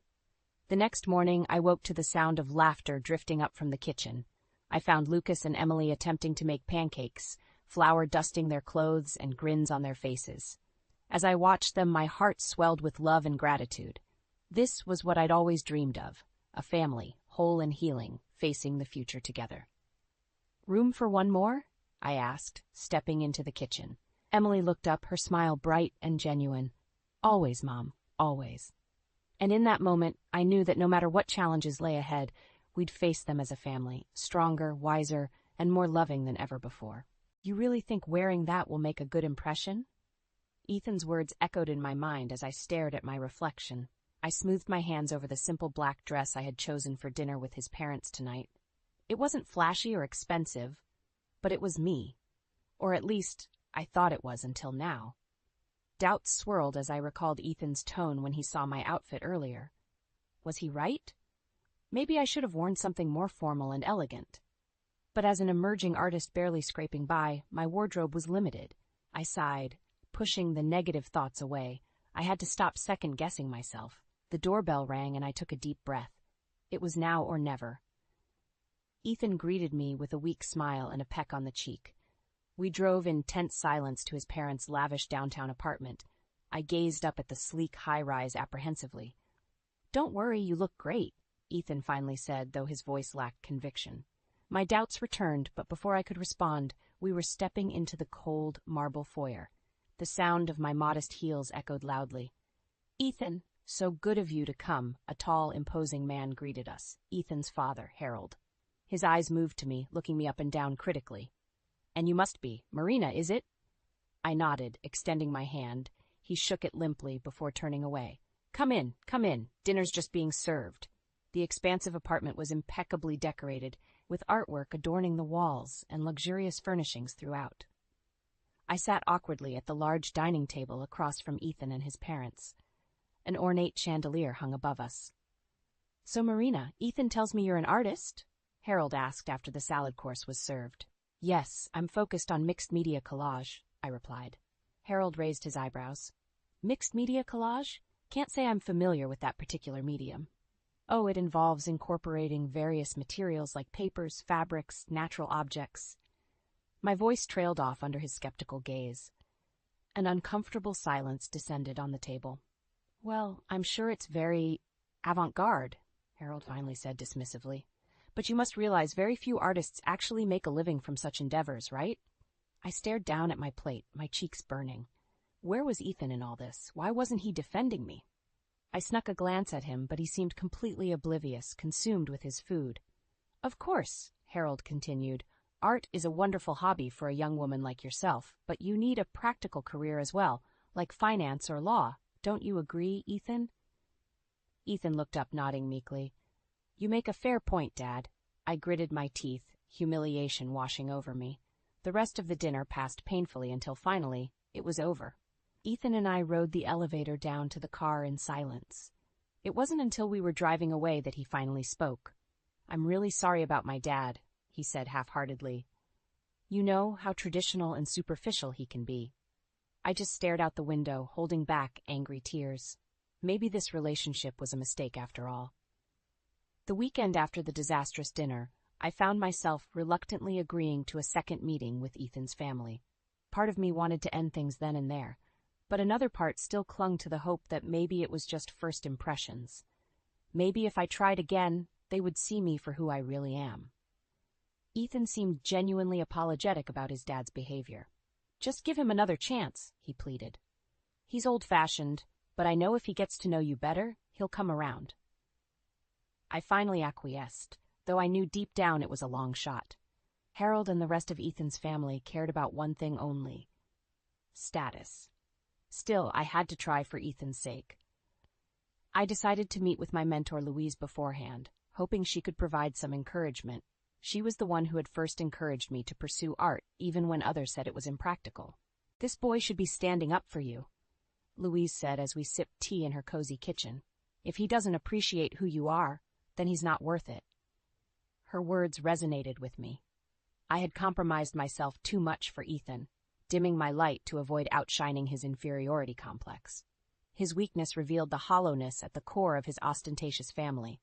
The next morning, I woke to the sound of laughter drifting up from the kitchen. I found Lucas and Emily attempting to make pancakes, flour dusting their clothes and grins on their faces. As I watched them, my heart swelled with love and gratitude. This was what I'd always dreamed of, a family, whole and healing, facing the future together. "Room for one more?" I asked, stepping into the kitchen. Emily looked up, her smile bright and genuine. "Always, Mom, always." And in that moment, I knew that no matter what challenges lay ahead, we'd face them as a family, stronger, wiser, and more loving than ever before. "You really think wearing that will make a good impression?" Ethan's words echoed in my mind as I stared at my reflection. I smoothed my hands over the simple black dress I had chosen for dinner with his parents tonight. It wasn't flashy or expensive, but it was me. Or at least, I thought it was until now. Doubts swirled as I recalled Ethan's tone when he saw my outfit earlier. Was he right? Maybe I should have worn something more formal and elegant. But as an emerging artist barely scraping by, my wardrobe was limited. I sighed, pushing the negative thoughts away. I had to stop second-guessing myself. The doorbell rang and I took a deep breath. It was now or never. Ethan greeted me with a weak smile and a peck on the cheek. We drove in tense silence to his parents' lavish downtown apartment. I gazed up at the sleek high-rise apprehensively. "Don't worry, you look great," Ethan finally said, though his voice lacked conviction. My doubts returned, but before I could respond, we were stepping into the cold marble foyer. The sound of my modest heels echoed loudly. "Ethan, so good of you to come," a tall, imposing man greeted us, Ethan's father, Harold. His eyes moved to me, looking me up and down critically. "And you must be. Marina, is it?" I nodded, extending my hand. He shook it limply before turning away. Come in. Dinner's just being served." The expansive apartment was impeccably decorated, with artwork adorning the walls and luxurious furnishings throughout. I sat awkwardly at the large dining table across from Ethan and his parents. An ornate chandelier hung above us. "So, Marina, Ethan tells me you're an artist?" Harold asked after the salad course was served. "Yes, I'm focused on mixed media collage," I replied. Harold raised his eyebrows. "Mixed media collage? Can't say I'm familiar with that particular medium." "Oh, it involves incorporating various materials like papers, fabrics, natural objects." My voice trailed off under his skeptical gaze. An uncomfortable silence descended on the table. "Well, I'm sure it's very avant-garde," Harold finally said dismissively. "But you must realize very few artists actually make a living from such endeavors, right?" I stared down at my plate, my cheeks burning. Where was Ethan in all this? Why wasn't he defending me? I snuck a glance at him, but he seemed completely oblivious, consumed with his food. "Of course," Harold continued, "art is a wonderful hobby for a young woman like yourself, but you need a practical career as well, like finance or law. Don't you agree, Ethan?" Ethan looked up, nodding meekly. "You make a fair point, Dad." I gritted my teeth, humiliation washing over me. The rest of the dinner passed painfully until finally it was over. Ethan and I rode the elevator down to the car in silence. It wasn't until we were driving away that he finally spoke. "I'm really sorry about my dad," he said half-heartedly. "You know how traditional and superficial he can be." I just stared out the window, holding back angry tears. Maybe this relationship was a mistake after all. The weekend after the disastrous dinner, I found myself reluctantly agreeing to a second meeting with Ethan's family. Part of me wanted to end things then and there, but another part still clung to the hope that maybe it was just first impressions. Maybe if I tried again, they would see me for who I really am. Ethan seemed genuinely apologetic about his dad's behavior. "Just give him another chance," he pleaded. "He's old-fashioned, but I know if he gets to know you better, he'll come around." I finally acquiesced, though I knew deep down it was a long shot. Harold and the rest of Ethan's family cared about one thing only: status. Still, I had to try for Ethan's sake. I decided to meet with my mentor Louise beforehand, hoping she could provide some encouragement. She was the one who had first encouraged me to pursue art, even when others said it was impractical. "This boy should be standing up for you," Louise said as we sipped tea in her cozy kitchen. "If he doesn't appreciate who you are, then he's not worth it." Her words resonated with me. I had compromised myself too much for Ethan, dimming my light to avoid outshining his inferiority complex. His weakness revealed the hollowness at the core of his ostentatious family.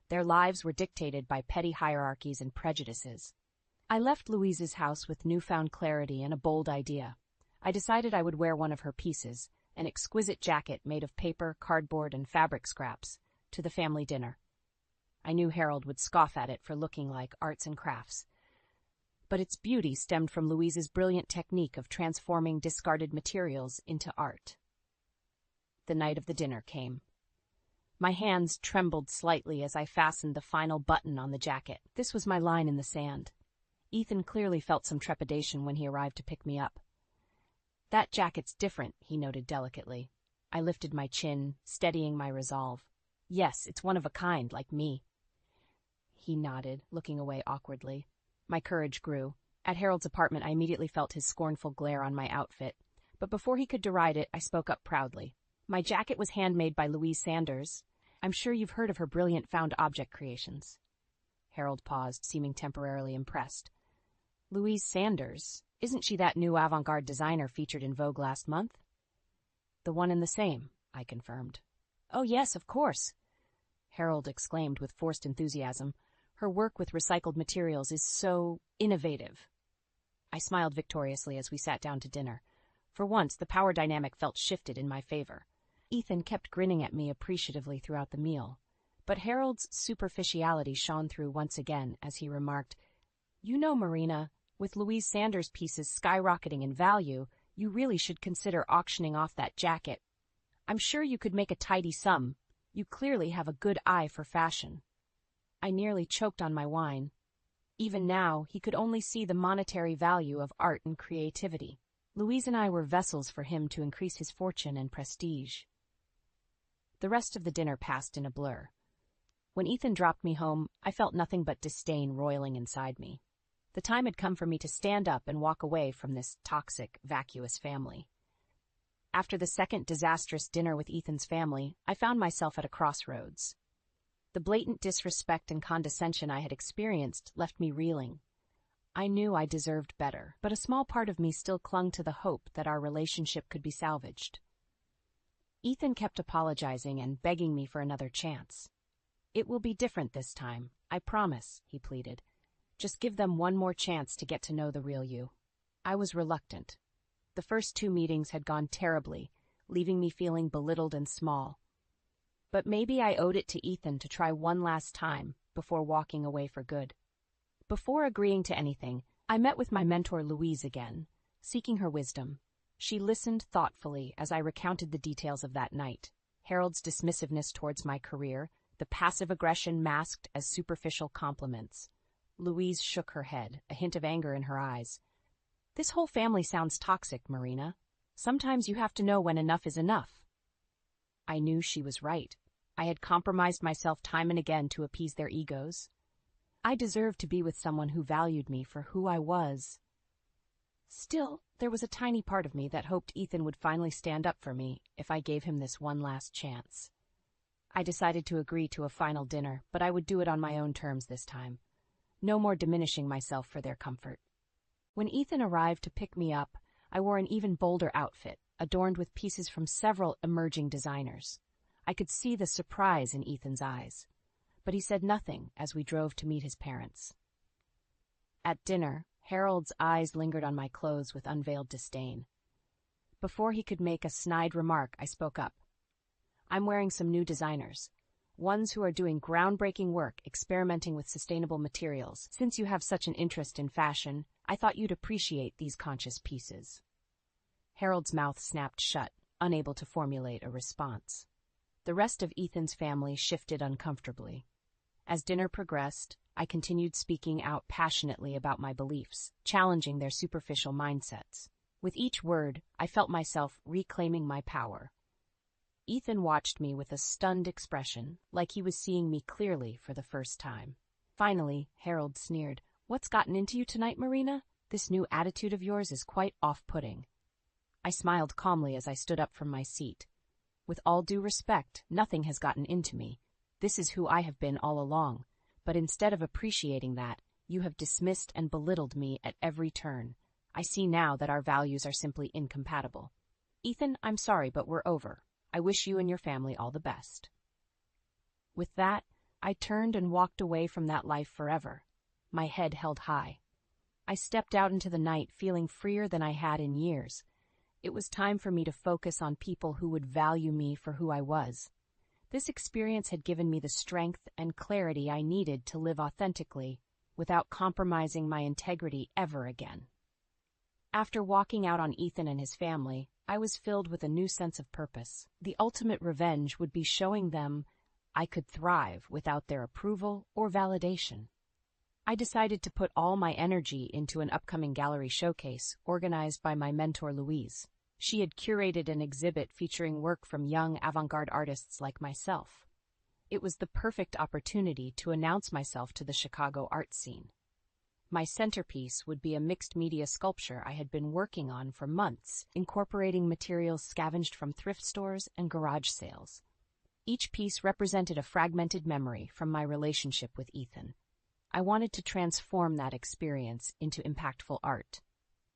Their lives were dictated by petty hierarchies and prejudices. I left Louise's house with newfound clarity and a bold idea. I decided I would wear one of her pieces, an exquisite jacket made of paper, cardboard, and fabric scraps, to the family dinner. I knew Harold would scoff at it for looking like arts and crafts, but its beauty stemmed from Louise's brilliant technique of transforming discarded materials into art. The night of the dinner came. My hands trembled slightly as I fastened the final button on the jacket. This was my line in the sand. Ethan clearly felt some trepidation when he arrived to pick me up. "That jacket's different," he noted delicately. I lifted my chin, steadying my resolve. "Yes, it's one of a kind, like me." He nodded, looking away awkwardly. My courage grew. At Harold's apartment, I immediately felt his scornful glare on my outfit, but before he could deride it, I spoke up proudly. "My jacket was handmade by Louise Sanders. I'm sure you've heard of her brilliant found object creations." Harold paused, seeming temporarily impressed. "Louise Sanders? Isn't she that new avant-garde designer featured in Vogue last month?" "The one and the same," I confirmed. "Oh yes, of course," Harold exclaimed with forced enthusiasm. "Her work with recycled materials is so innovative." I smiled victoriously as we sat down to dinner. For once, the power dynamic felt shifted in my favor. Ethan kept grinning at me appreciatively throughout the meal, but Harold's superficiality shone through once again as he remarked, "You know, Marina, with Louise Sanders' pieces skyrocketing in value, you really should consider auctioning off that jacket. I'm sure you could make a tidy sum. You clearly have a good eye for fashion." I nearly choked on my wine. Even now, he could only see the monetary value of art and creativity. Louise and I were vessels for him to increase his fortune and prestige. The rest of the dinner passed in a blur. When Ethan dropped me home, I felt nothing but disdain roiling inside me. The time had come for me to stand up and walk away from this toxic, vacuous family. After the second disastrous dinner with Ethan's family, I found myself at a crossroads. The blatant disrespect and condescension I had experienced left me reeling. I knew I deserved better, but a small part of me still clung to the hope that our relationship could be salvaged. Ethan kept apologizing and begging me for another chance. "It will be different this time, I promise," he pleaded. "Just give them one more chance to get to know the real you." I was reluctant. The first 2 meetings had gone terribly, leaving me feeling belittled and small. But maybe I owed it to Ethan to try one last time before walking away for good. Before agreeing to anything, I met with my mentor Louise again, seeking her wisdom. She listened thoughtfully as I recounted the details of that night: Harold's dismissiveness towards my career, the passive aggression masked as superficial compliments. Louise shook her head, a hint of anger in her eyes. "This whole family sounds toxic, Marina. Sometimes you have to know when enough is enough." I knew she was right. I had compromised myself time and again to appease their egos. I deserved to be with someone who valued me for who I was. Still, there was a tiny part of me that hoped Ethan would finally stand up for me if I gave him this one last chance. I decided to agree to a final dinner, but I would do it on my own terms this time. No more diminishing myself for their comfort. When Ethan arrived to pick me up, I wore an even bolder outfit, adorned with pieces from several emerging designers. I could see the surprise in Ethan's eyes, but he said nothing as we drove to meet his parents. At dinner, Harold's eyes lingered on my clothes with unveiled disdain. Before he could make a snide remark, I spoke up. "I'm wearing some new designers, ones who are doing groundbreaking work experimenting with sustainable materials. Since you have such an interest in fashion, I thought you'd appreciate these conscious pieces." Harold's mouth snapped shut, unable to formulate a response. The rest of Ethan's family shifted uncomfortably. As dinner progressed, I continued speaking out passionately about my beliefs, challenging their superficial mindsets. With each word, I felt myself reclaiming my power. Ethan watched me with a stunned expression, like he was seeing me clearly for the first time. Finally, Harold sneered. "What's gotten into you tonight, Marina? This new attitude of yours is quite off-putting." I smiled calmly as I stood up from my seat. "With all due respect, nothing has gotten into me. This is who I have been all along. But instead of appreciating that, you have dismissed and belittled me at every turn. I see now that our values are simply incompatible. Ethan, I'm sorry, but we're over. I wish you and your family all the best." With that, I turned and walked away from that life forever, my head held high. I stepped out into the night feeling freer than I had in years. It was time for me to focus on people who would value me for who I was. This experience had given me the strength and clarity I needed to live authentically without compromising my integrity ever again. After walking out on Ethan and his family, I was filled with a new sense of purpose. The ultimate revenge would be showing them I could thrive without their approval or validation. I decided to put all my energy into an upcoming gallery showcase organized by my mentor Louise. She had curated an exhibit featuring work from young avant-garde artists like myself. It was the perfect opportunity to announce myself to the Chicago art scene. My centerpiece would be a mixed-media sculpture I had been working on for months, incorporating materials scavenged from thrift stores and garage sales. Each piece represented a fragmented memory from my relationship with Ethan. I wanted to transform that experience into impactful art.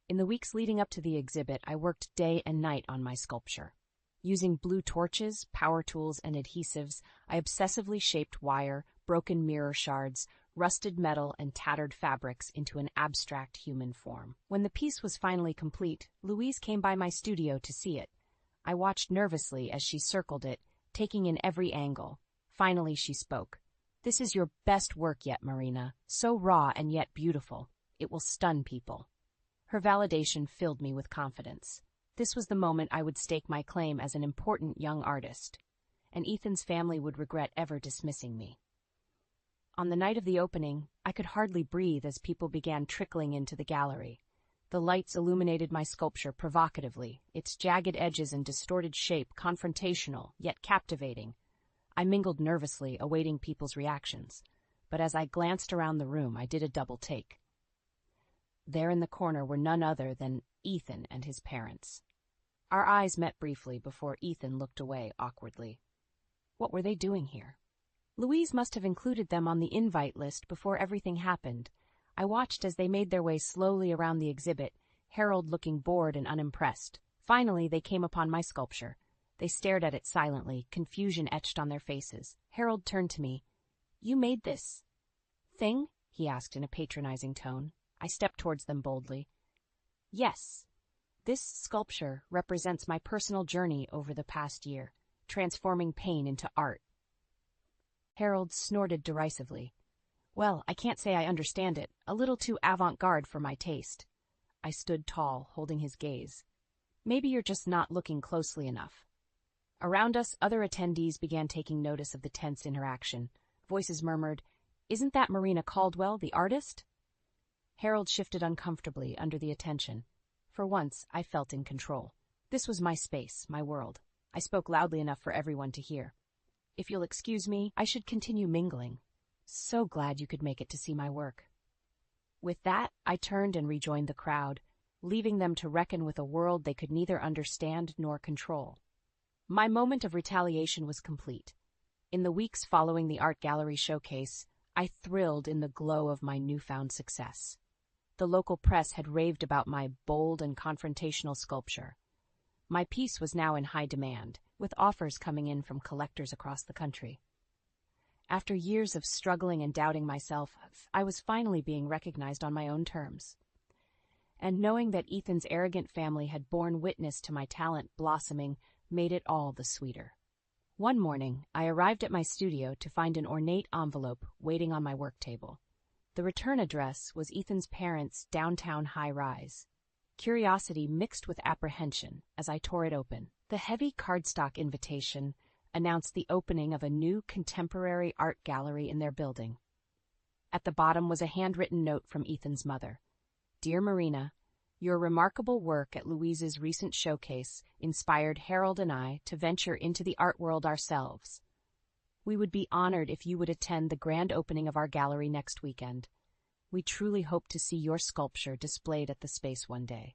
In the weeks leading up to the exhibit, I worked day and night on my sculpture. Using blue torches, power tools, and adhesives, I obsessively shaped wire, broken mirror shards, rusted metal, and tattered fabrics into an abstract human form. When the piece was finally complete, Louise came by my studio to see it. I watched nervously as she circled it, taking in every angle. Finally, she spoke. "This is your best work yet, Marina. So raw and yet beautiful. It will stun people." Her validation filled me with confidence. This was the moment I would stake my claim as an important young artist, and Ethan's family would regret ever dismissing me. On the night of the opening, I could hardly breathe as people began trickling into the gallery. The lights illuminated my sculpture provocatively, its jagged edges and distorted shape confrontational, yet captivating. I mingled nervously, awaiting people's reactions, but as I glanced around the room, I did a double take. There in the corner were none other than Ethan and his parents. Our eyes met briefly before Ethan looked away awkwardly. What were they doing here? Louise must have included them on the invite list before everything happened. I watched as they made their way slowly around the exhibit, Harold looking bored and unimpressed. Finally, they came upon my sculpture. They stared at it silently, confusion etched on their faces. Harold turned to me. "You made this thing?" he asked in a patronizing tone. I stepped towards them boldly. "Yes. This sculpture represents my personal journey over the past year, transforming pain into art." Harold snorted derisively. "Well, I can't say I understand it. A little too avant-garde for my taste." I stood tall, holding his gaze. "Maybe you're just not looking closely enough." Around us, other attendees began taking notice of the tense interaction. Voices murmured, "Isn't that Marina Caldwell, the artist?" Harold shifted uncomfortably under the attention. For once, I felt in control. This was my space, my world. I spoke loudly enough for everyone to hear. "If you'll excuse me, I should continue mingling. So glad you could make it to see my work." With that, I turned and rejoined the crowd, leaving them to reckon with a world they could neither understand nor control. My moment of retaliation was complete. In the weeks following the art gallery showcase, I thrilled in the glow of my newfound success. The local press had raved about my bold and confrontational sculpture. My piece was now in high demand, with offers coming in from collectors across the country. After years of struggling and doubting myself, I was finally being recognized on my own terms. And knowing that Ethan's arrogant family had borne witness to my talent blossoming made it all the sweeter. One morning, I arrived at my studio to find an ornate envelope waiting on my work table. The return address was Ethan's parents' downtown high-rise. Curiosity mixed with apprehension as I tore it open. The heavy cardstock invitation announced the opening of a new contemporary art gallery in their building. At the bottom was a handwritten note from Ethan's mother. "Dear Marina, your remarkable work at Louise's recent showcase inspired Harold and I to venture into the art world ourselves. We would be honored if you would attend the grand opening of our gallery next weekend. We truly hope to see your sculpture displayed at the space one day."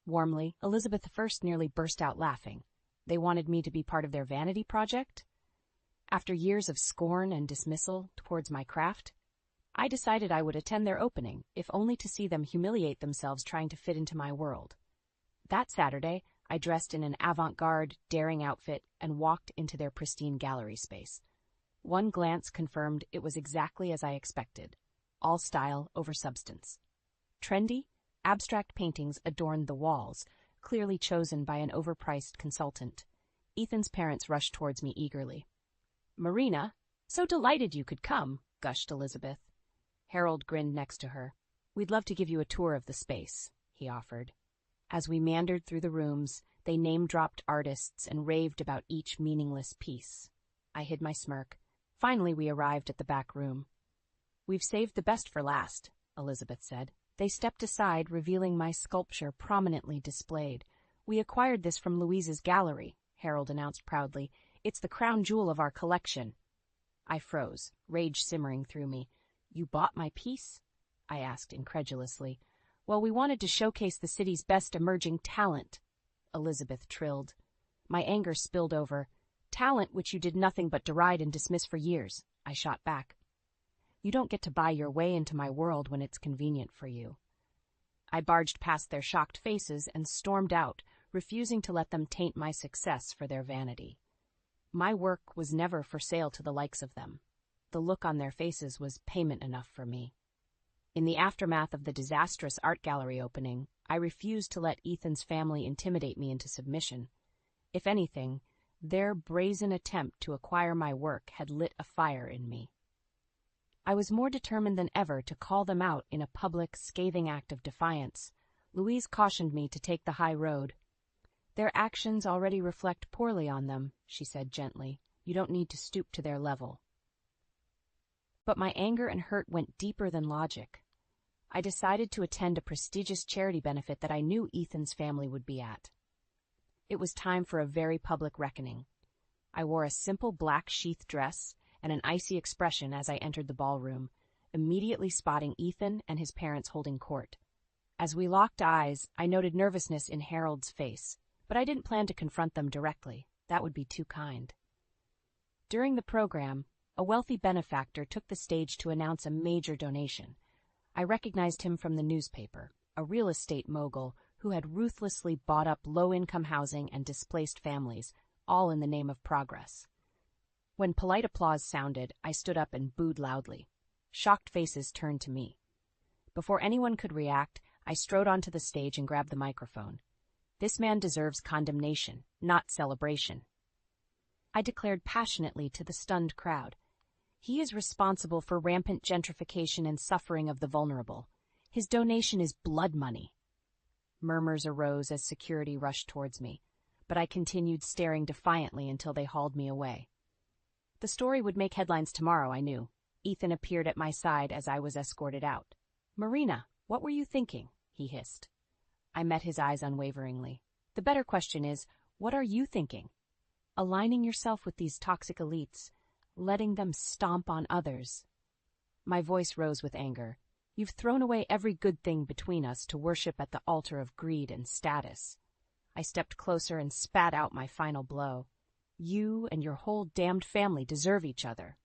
Warmly, Elizabeth first nearly burst out laughing. They wanted me to be part of their vanity project? After years of scorn and dismissal towards my craft, I decided I would attend their opening, if only to see them humiliate themselves trying to fit into my world. That Saturday, I dressed in an avant-garde, daring outfit and walked into their pristine gallery space. One glance confirmed it was exactly as I expected. All style over substance. Trendy, abstract paintings adorned the walls, clearly chosen by an overpriced consultant. Ethan's parents rushed towards me eagerly. "Marina, so delighted you could come," gushed Elizabeth. Harold grinned next to her. "We'd love to give you a tour of the space," he offered. As we meandered through the rooms, they name-dropped artists and raved about each meaningless piece. I hid my smirk. Finally, we arrived at the back room. "We've saved the best for last," Elizabeth said. They stepped aside, revealing my sculpture prominently displayed. "We acquired this from Louise's gallery," Harold announced proudly. "It's the crown jewel of our collection." I froze, rage simmering through me. "You bought my piece?" I asked incredulously. "Well, we wanted to showcase the city's best emerging talent," Elizabeth trilled. My anger spilled over. "Talent which you did nothing but deride and dismiss for years," I shot back. "You don't get to buy your way into my world when it's convenient for you." I barged past their shocked faces and stormed out, refusing to let them taint my success for their vanity. My work was never for sale to the likes of them. The look on their faces was payment enough for me. In the aftermath of the disastrous art gallery opening, I refused to let Ethan's family intimidate me into submission. If anything, their brazen attempt to acquire my work had lit a fire in me. I was more determined than ever to call them out in a public, scathing act of defiance. Louise cautioned me to take the high road. "Their actions already reflect poorly on them," she said gently. "You don't need to stoop to their level." But my anger and hurt went deeper than logic. I decided to attend a prestigious charity benefit that I knew Ethan's family would be at. It was time for a very public reckoning. I wore a simple black sheath dress and an icy expression as I entered the ballroom, immediately spotting Ethan and his parents holding court. As we locked eyes, I noted nervousness in Harold's face, but I didn't plan to confront them directly. That would be too kind. During the program, a wealthy benefactor took the stage to announce a major donation. I recognized him from the newspaper, a real estate mogul who had ruthlessly bought up low-income housing and displaced families, all in the name of progress. When polite applause sounded, I stood up and booed loudly. Shocked faces turned to me. Before anyone could react, I strode onto the stage and grabbed the microphone. This man deserves condemnation, not celebration. I declared passionately to the stunned crowd. He is responsible for rampant gentrification and suffering of the vulnerable. His donation is blood money. Murmurs arose as security rushed towards me, but I continued staring defiantly until they hauled me away. The story would make headlines tomorrow, I knew. Ethan appeared at my side as I was escorted out. "Marina, what were you thinking?" he hissed. I met his eyes unwaveringly. "The better question is, what are you thinking? Aligning yourself with these toxic elites, letting them stomp on others." My voice rose with anger. "You've thrown away every good thing between us to worship at the altar of greed and status." I stepped closer and spat out my final blow. "You and your whole damned family deserve each other."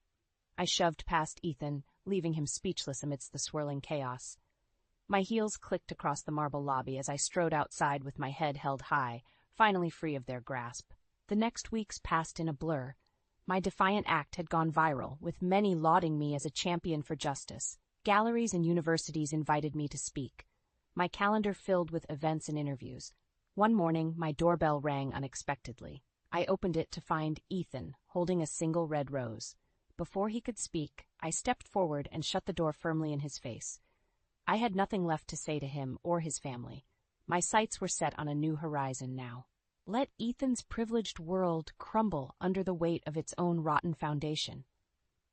I shoved past Ethan, leaving him speechless amidst the swirling chaos. My heels clicked across the marble lobby as I strode outside with my head held high, finally free of their grasp. The next weeks passed in a blur. My defiant act had gone viral, with many lauding me as a champion for justice. Galleries and universities invited me to speak. My calendar filled with events and interviews. One morning, my doorbell rang unexpectedly. I opened it to find Ethan holding a single red rose. Before he could speak, I stepped forward and shut the door firmly in his face. I had nothing left to say to him or his family. My sights were set on a new horizon now. Let Ethan's privileged world crumble under the weight of its own rotten foundation.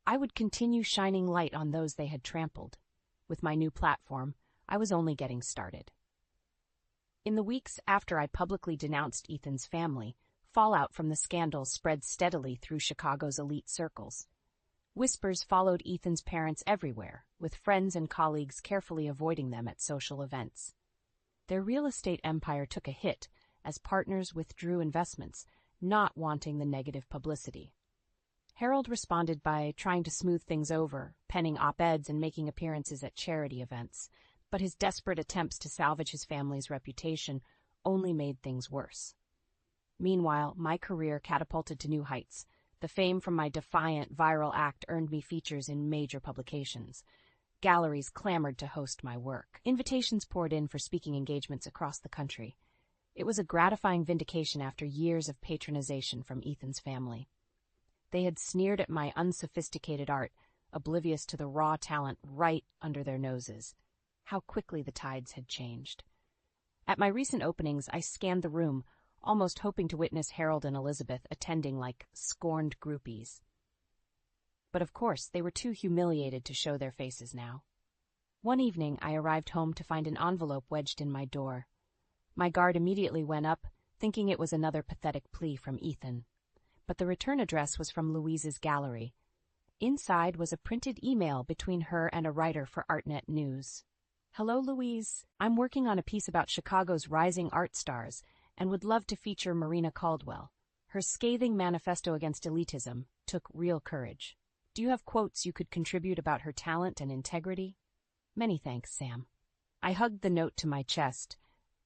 I would continue shining light on those they had trampled. With my new platform, I was only getting started. In the weeks after I publicly denounced Ethan's family, fallout from the scandal spread steadily through Chicago's elite circles. Whispers followed Ethan's parents everywhere, with friends and colleagues carefully avoiding them at social events. Their real estate empire took a hit as partners withdrew investments, not wanting the negative publicity. Harold responded by trying to smooth things over, penning op-eds and making appearances at charity events, but his desperate attempts to salvage his family's reputation only made things worse. Meanwhile, my career catapulted to new heights. The fame from my defiant, viral act earned me features in major publications. Galleries clamored to host my work. Invitations poured in for speaking engagements across the country. It was a gratifying vindication after years of patronization from Ethan's family. They had sneered at my unsophisticated art, oblivious to the raw talent right under their noses. How quickly the tides had changed. At my recent openings, I scanned the room, almost hoping to witness Harold and Elizabeth attending like scorned groupies. But of course, they were too humiliated to show their faces now. One evening, I arrived home to find an envelope wedged in my door. My guard immediately went up, thinking it was another pathetic plea from Ethan. But the return address was from Louise's gallery. Inside was a printed email between her and a writer for ArtNet News. "Hello, Louise. I'm working on a piece about Chicago's rising art stars and would love to feature Marina Caldwell. Her scathing manifesto against elitism took real courage. Do you have quotes you could contribute about her talent and integrity? Many thanks, Sam." I hugged the note to my chest,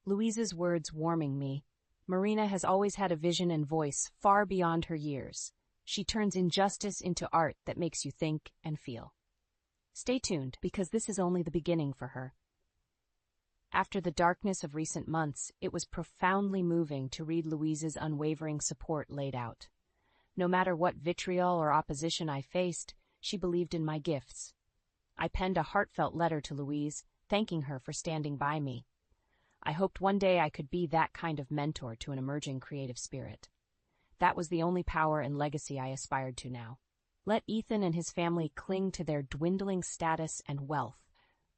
Louise's words warming me. Marina has always had a vision and voice far beyond her years. She turns injustice into art that makes you think and feel. Stay tuned, because this is only the beginning for her. After the darkness of recent months, it was profoundly moving to read Louise's unwavering support laid out. No matter what vitriol or opposition I faced, she believed in my gifts. I penned a heartfelt letter to Louise, thanking her for standing by me. I hoped one day I could be that kind of mentor to an emerging creative spirit. That was the only power and legacy I aspired to now. Let Ethan and his family cling to their dwindling status and wealth,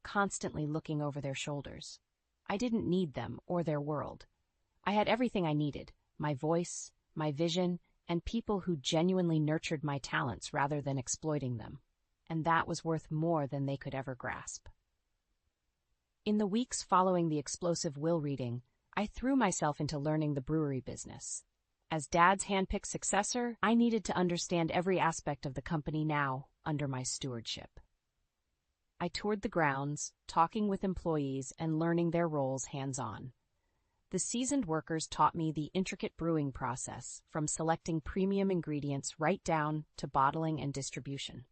constantly looking over their shoulders. I didn't need them or their world. I had everything I needed, my voice, my vision, and people who genuinely nurtured my talents rather than exploiting them. And that was worth more than they could ever grasp. In the weeks following the explosive will reading, I threw myself into learning the brewery business. As Dad's handpicked successor, I needed to understand every aspect of the company now under my stewardship. I toured the grounds, talking with employees and learning their roles hands-on. The seasoned workers taught me the intricate brewing process, from selecting premium ingredients right down to bottling and distribution.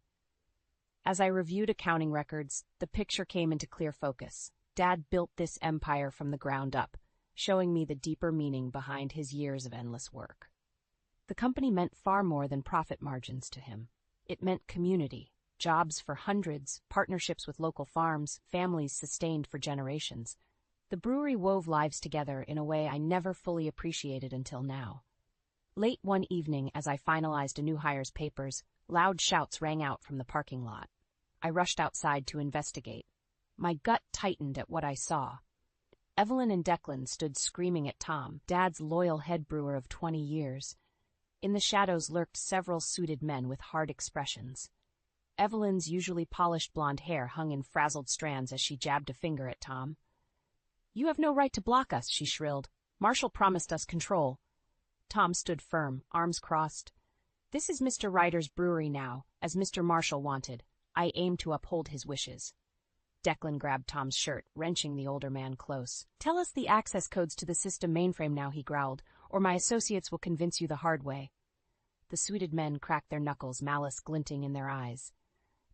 As I reviewed accounting records, the picture came into clear focus. Dad built this empire from the ground up, showing me the deeper meaning behind his years of endless work. The company meant far more than profit margins to him. It meant community, jobs for hundreds, partnerships with local farms, families sustained for generations. The brewery wove lives together in a way I never fully appreciated until now. Late one evening, as I finalized a new hire's papers, loud shouts rang out from the parking lot. I rushed outside to investigate. My gut tightened at what I saw. Evelyn and Declan stood screaming at Tom, Dad's loyal head brewer of 20 years. In the shadows lurked several suited men with hard expressions. Evelyn's usually polished blonde hair hung in frazzled strands as she jabbed a finger at Tom. "You have no right to block us," she shrilled. "Marshall promised us control." Tom stood firm, arms crossed. "This is Mr. Ryder's brewery now, as Mr. Marshall wanted. I aim to uphold his wishes." Declan grabbed Tom's shirt, wrenching the older man close. "Tell us the access codes to the system mainframe now," he growled, "or my associates will convince you the hard way." The suited men cracked their knuckles, malice glinting in their eyes.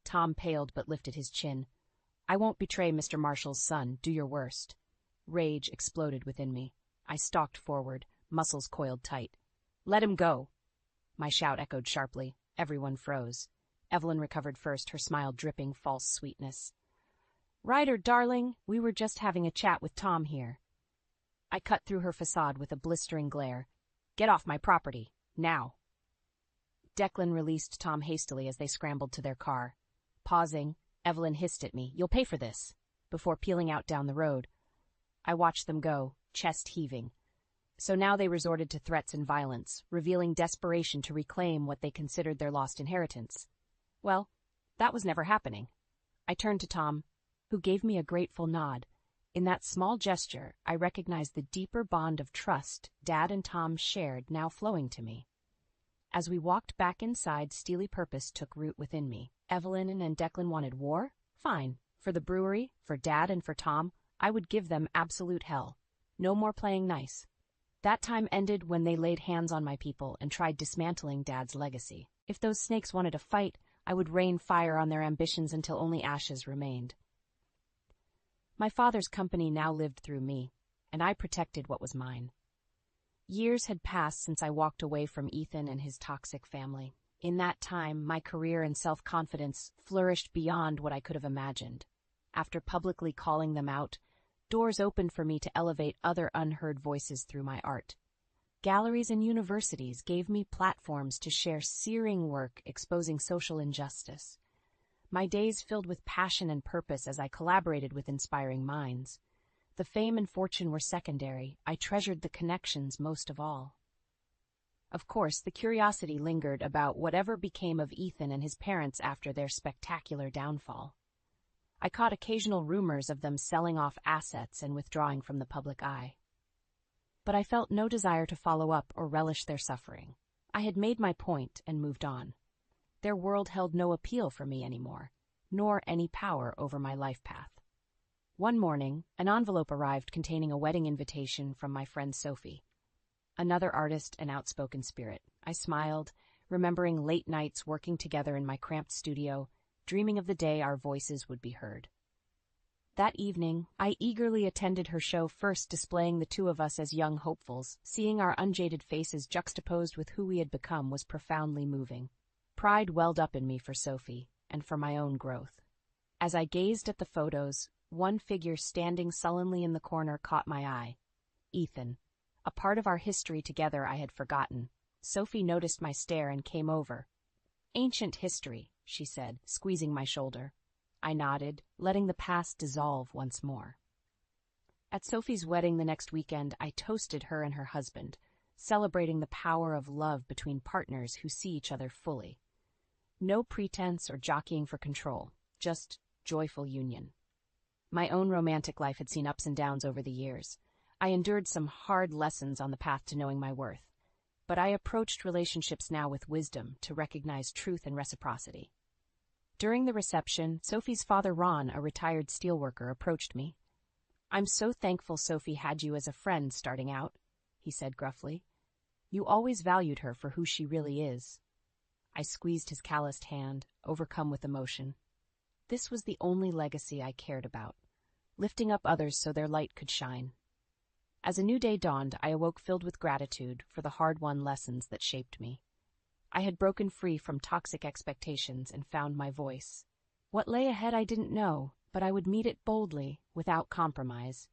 Tom paled but lifted his chin. "I won't betray Mr. Marshall's son. Do your worst." Rage exploded within me. I stalked forward, muscles coiled tight. "Let him go!" My shout echoed sharply. Everyone froze. Evelyn recovered first, her smile dripping false sweetness. "Ryder, darling, we were just having a chat with Tom here." I cut through her facade with a blistering glare. "Get off my property, now." Declan released Tom hastily as they scrambled to their car. Pausing, Evelyn hissed at me, "You'll pay for this," before peeling out down the road. I watched them go, chest heaving. So now they resorted to threats and violence, revealing desperation to reclaim what they considered their lost inheritance. Well, that was never happening. I turned to Tom, who gave me a grateful nod. In that small gesture, I recognized the deeper bond of trust Dad and Tom shared now flowing to me. As we walked back inside, steely purpose took root within me. Evelyn and Declan wanted war? Fine. For the brewery, for Dad and for Tom, I would give them absolute hell. No more playing nice. That time ended when they laid hands on my people and tried dismantling Dad's legacy. If those snakes wanted a fight, I would rain fire on their ambitions until only ashes remained. My father's company now lived through me, and I protected what was mine. Years had passed since I walked away from Ethan and his toxic family. In that time, my career and self-confidence flourished beyond what I could have imagined. After publicly calling them out, doors opened for me to elevate other unheard voices through my art. Galleries and universities gave me platforms to share searing work exposing social injustice. My days filled with passion and purpose as I collaborated with inspiring minds. The fame and fortune were secondary. I treasured the connections most of all. Of course, the curiosity lingered about whatever became of Ethan and his parents after their spectacular downfall. I caught occasional rumors of them selling off assets and withdrawing from the public eye. But I felt no desire to follow up or relish their suffering. I had made my point and moved on. Their world held no appeal for me anymore, nor any power over my life path. One morning, an envelope arrived containing a wedding invitation from my friend Sophie. Another artist and outspoken spirit. I smiled, remembering late nights working together in my cramped studio, dreaming of the day our voices would be heard. That evening, I eagerly attended her show, first displaying the two of us as young hopefuls. Seeing our unjaded faces juxtaposed with who we had become was profoundly moving. Pride welled up in me for Sophie, and for my own growth. As I gazed at the photos, one figure standing sullenly in the corner caught my eye. Ethan. A part of our history together I had forgotten. Sophie noticed my stare and came over. "Ancient history," she said, squeezing my shoulder. I nodded, letting the past dissolve once more. At Sophie's wedding the next weekend, I toasted her and her husband, celebrating the power of love between partners who see each other fully. No pretense or jockeying for control, just joyful union. My own romantic life had seen ups and downs over the years. I endured some hard lessons on the path to knowing my worth. But I approached relationships now with wisdom to recognize truth and reciprocity. During the reception, Sophie's father Ron, a retired steelworker, approached me. "I'm so thankful Sophie had you as a friend starting out," he said gruffly. "You always valued her for who she really is." I squeezed his calloused hand, overcome with emotion. This was the only legacy I cared about, lifting up others so their light could shine. As a new day dawned, I awoke filled with gratitude for the hard-won lessons that shaped me. I had broken free from toxic expectations and found my voice. What lay ahead I didn't know, but I would meet it boldly, without compromise.